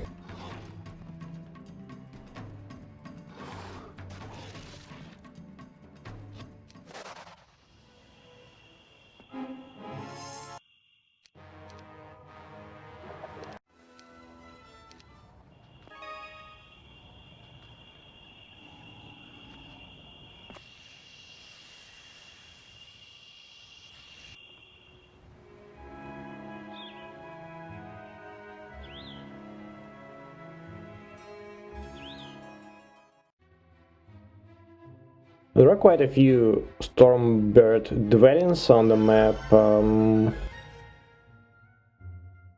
There are quite a few Stormbird dwellings on the map.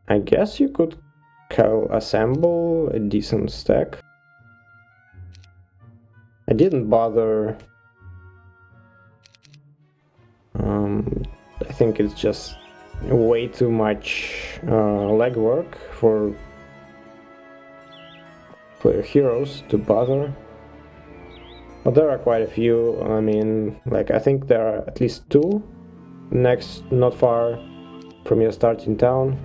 I guess you could assemble a decent stack. I didn't bother. I think it's just way too much legwork for your heroes to bother. But there are quite a few. I mean, like, I think there are at least 2 next, not far from your starting town.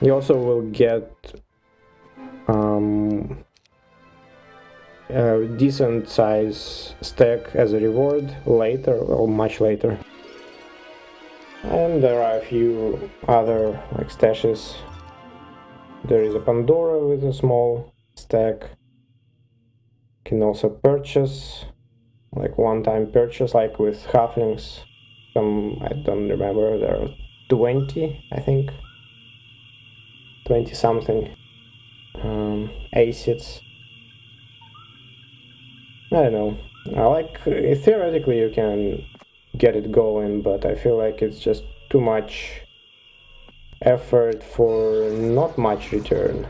You also will get a decent size stack as a reward later, or much later. And there are a few other like stashes. There is a Pandora with a small stack. Can also purchase like one-time purchase, like with halflings. Some, I don't remember, there are 20, I think. 20 something acids. I don't know. I like, theoretically you can get it going, but I feel like it's just too much effort for not much return.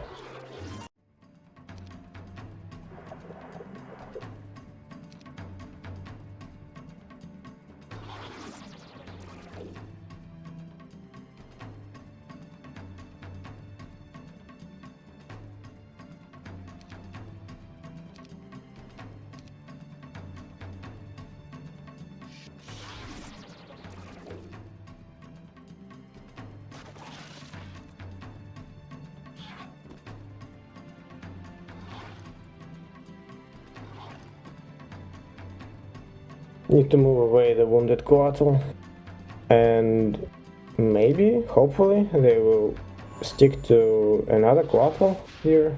Need to move away the wounded Coatl, and maybe, hopefully, they will stick to another Coatl here.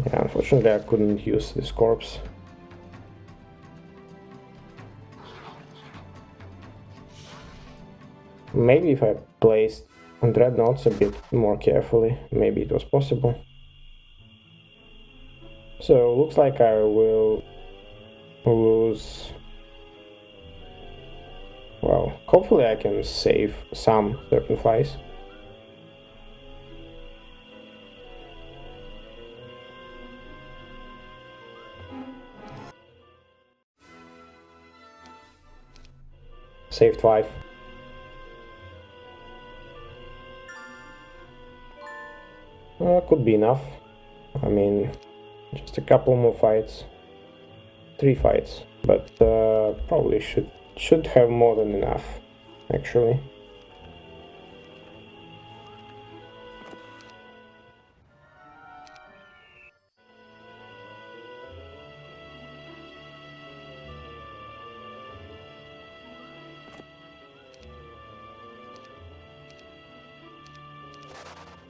Yeah, unfortunately I couldn't use this corpse. Maybe if I placed dreadnoughts a bit more carefully, maybe it was possible. So looks like I will lose. Well, hopefully I can save some certain flies. Saved 5. Could be enough. I mean, just a couple more fights. 3 fights, but probably should have more than enough, actually.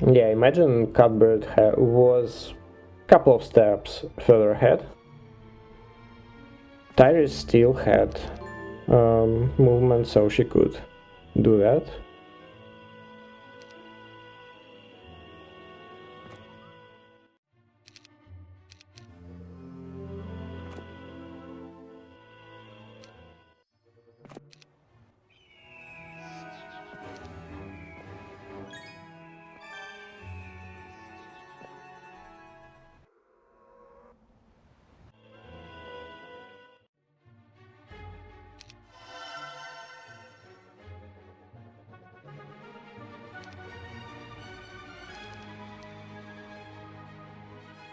Yeah, imagine Cuthbert was a couple of steps further ahead. Tyrus still had movement, so she could do that.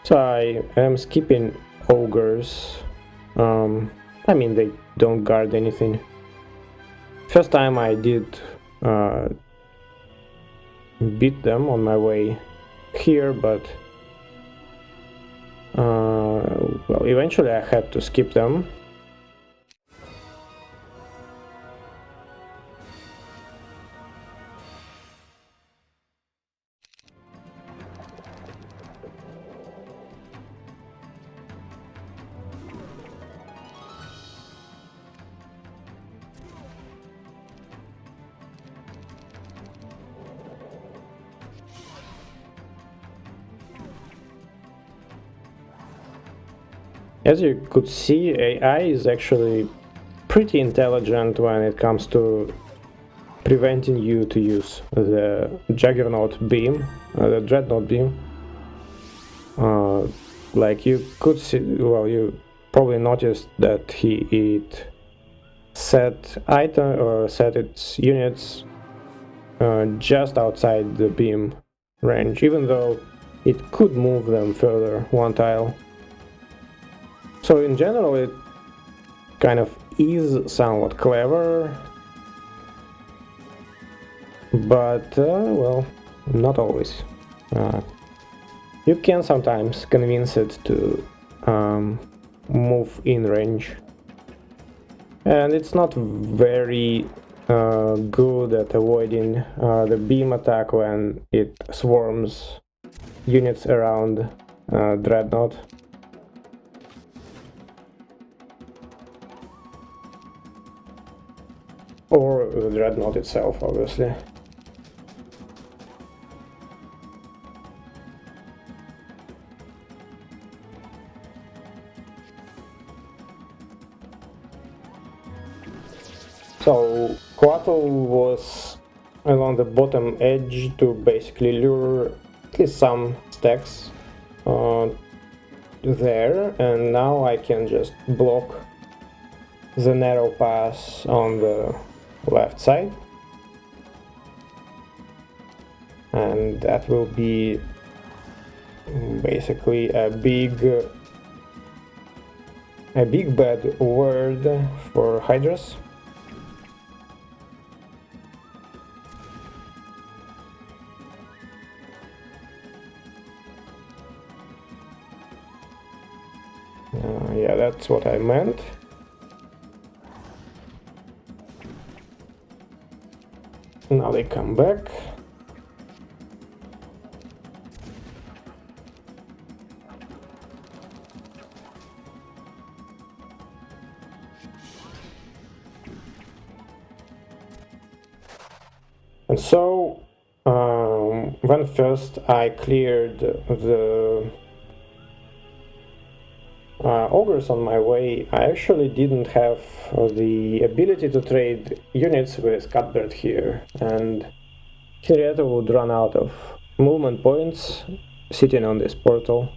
So I am skipping ogres. I mean, they don't guard anything. First time I did beat them on my way here, but well, eventually I had to skip them. As you could see, AI is actually pretty intelligent when it comes to preventing you to use the Juggernaut beam, the Dreadnought beam. Like you could see, well, you probably noticed that it set item or set its units just outside the beam range, even though it could move them further one tile. So in general, it kind of is somewhat clever, but well, not always. You can sometimes convince it to move in range, and it's not very good at avoiding the beam attack when it swarms units around Dreadnought. Or the Dreadnought itself, obviously. So Quattle was along the bottom edge to basically lure at least some stacks there, and now I can just block the narrow pass on the left side, and that will be basically a big bad word for Hydras. Yeah, that's what I meant. Now they come back. And so, when first I cleared the ogres on my way, I actually didn't have the ability to trade units with Cuthbert here, and Henrietta would run out of movement points sitting on this portal,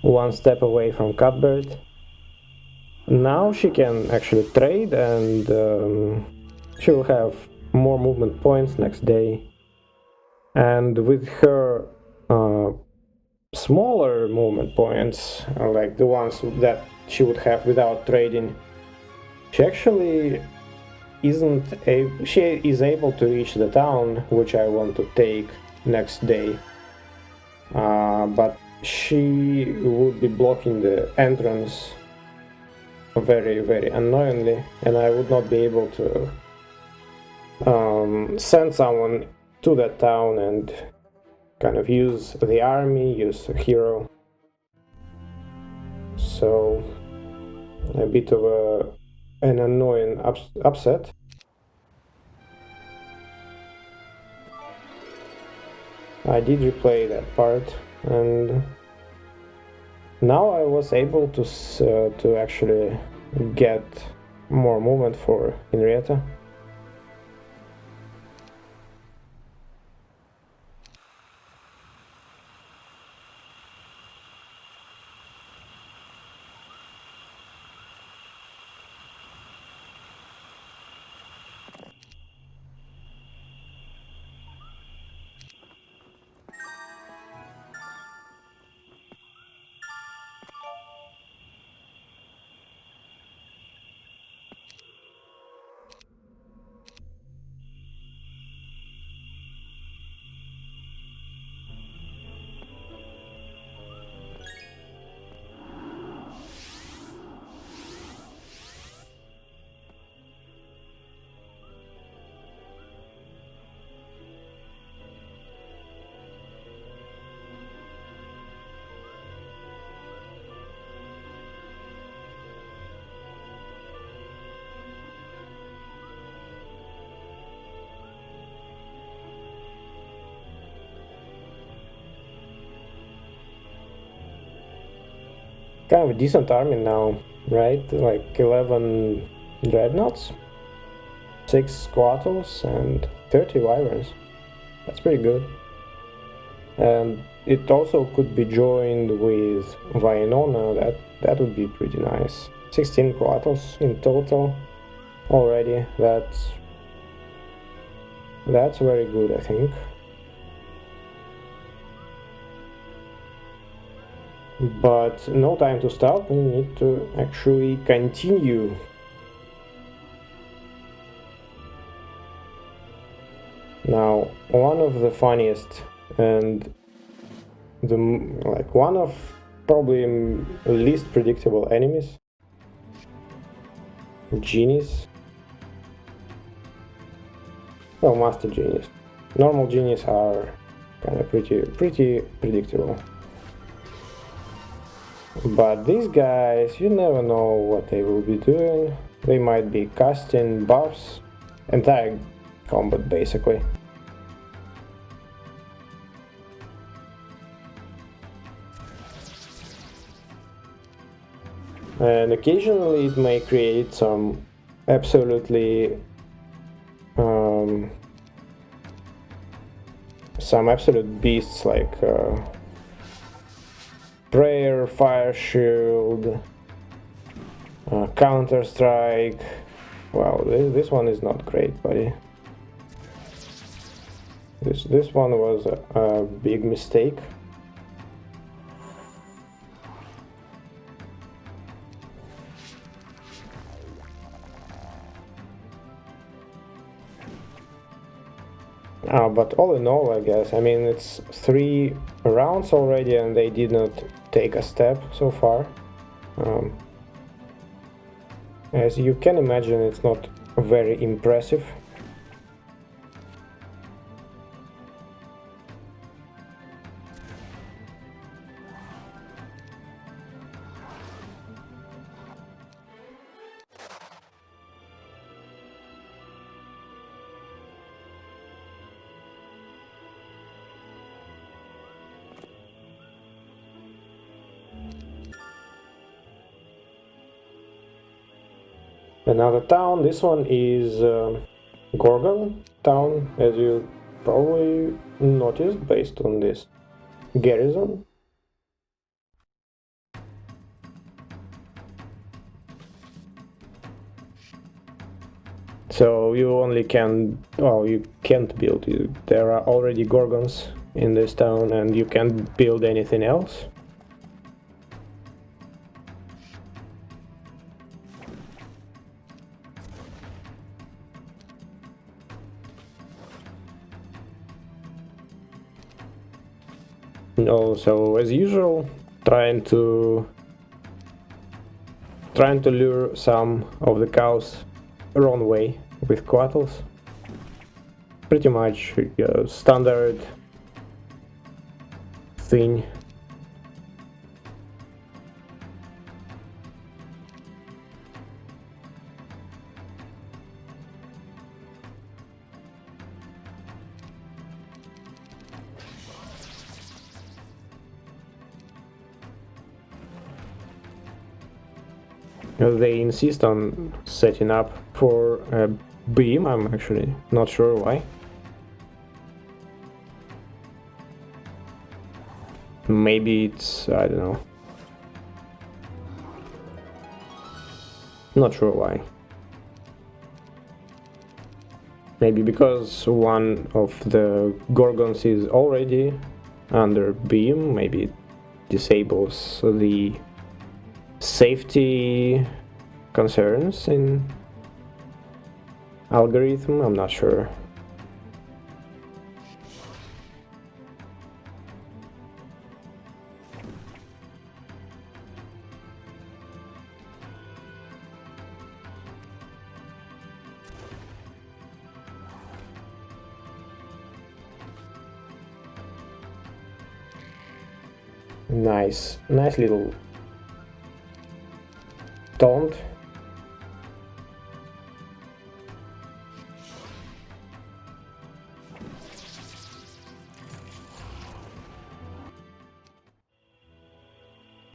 one step away from Cuthbert. Now she can actually trade, and she will have more movement points next day, and with her smaller movement points, like the ones that she would have without trading, she actually she is able to reach the town which I want to take next day, but she would be blocking the entrance very, very annoyingly, and I would not be able to send someone to that town and kind of use the army, use a hero. So a bit of an annoying upset. I did replay that part, and now I was able to actually get more movement for Henrietta. Kind of a decent army now, right? Like 11 dreadnoughts, 6 squattles, and 30 wyverns. That's pretty good. And it also could be joined with Wynona. That would be pretty nice. 16 squattles in total already. That's very good, I think. But no time to stop, we need to actually continue. Now, one of the funniest and one of probably least predictable enemies, genies. Well, master genies. Normal genies are kind of pretty predictable. But these guys, you never know what they will be doing. They might be casting buffs, entire combat basically. And occasionally it may create some absolutely some absolute beasts like prayer, fire shield, counter strike. Well, this one is not great, buddy. This one was a big mistake. But all in all, I guess, I mean, it's 3 rounds already and they did not take a step so far. As you can imagine, it's not very impressive. Another town, this one is Gorgon town, as you probably noticed based on this Gyrzan. So you only can, well, you can't build, there are already Gorgons in this town and you can't build anything else. Also, as usual, trying to lure some of the cows wrong way with quattles. Pretty much standard thing. They insist on setting up for a beam, I'm actually not sure why. Maybe it's, I don't know. Not sure why. Maybe because one of the Gorgons is already under beam, maybe it disables the safety concerns in algorithm, I'm not sure. Nice little taunt.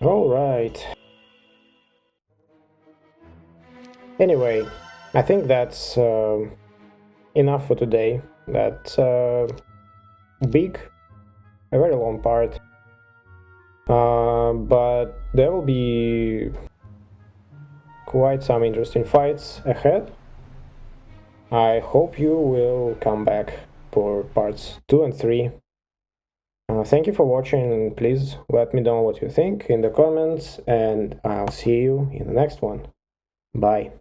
All right. Anyway, I think that's enough for today. That's big, a very long part. But there will be quite some interesting fights ahead. I hope you will come back for parts 2 and 3. Thank you for watching, and please let me know what you think in the comments, and I'll see you in the next one. Bye.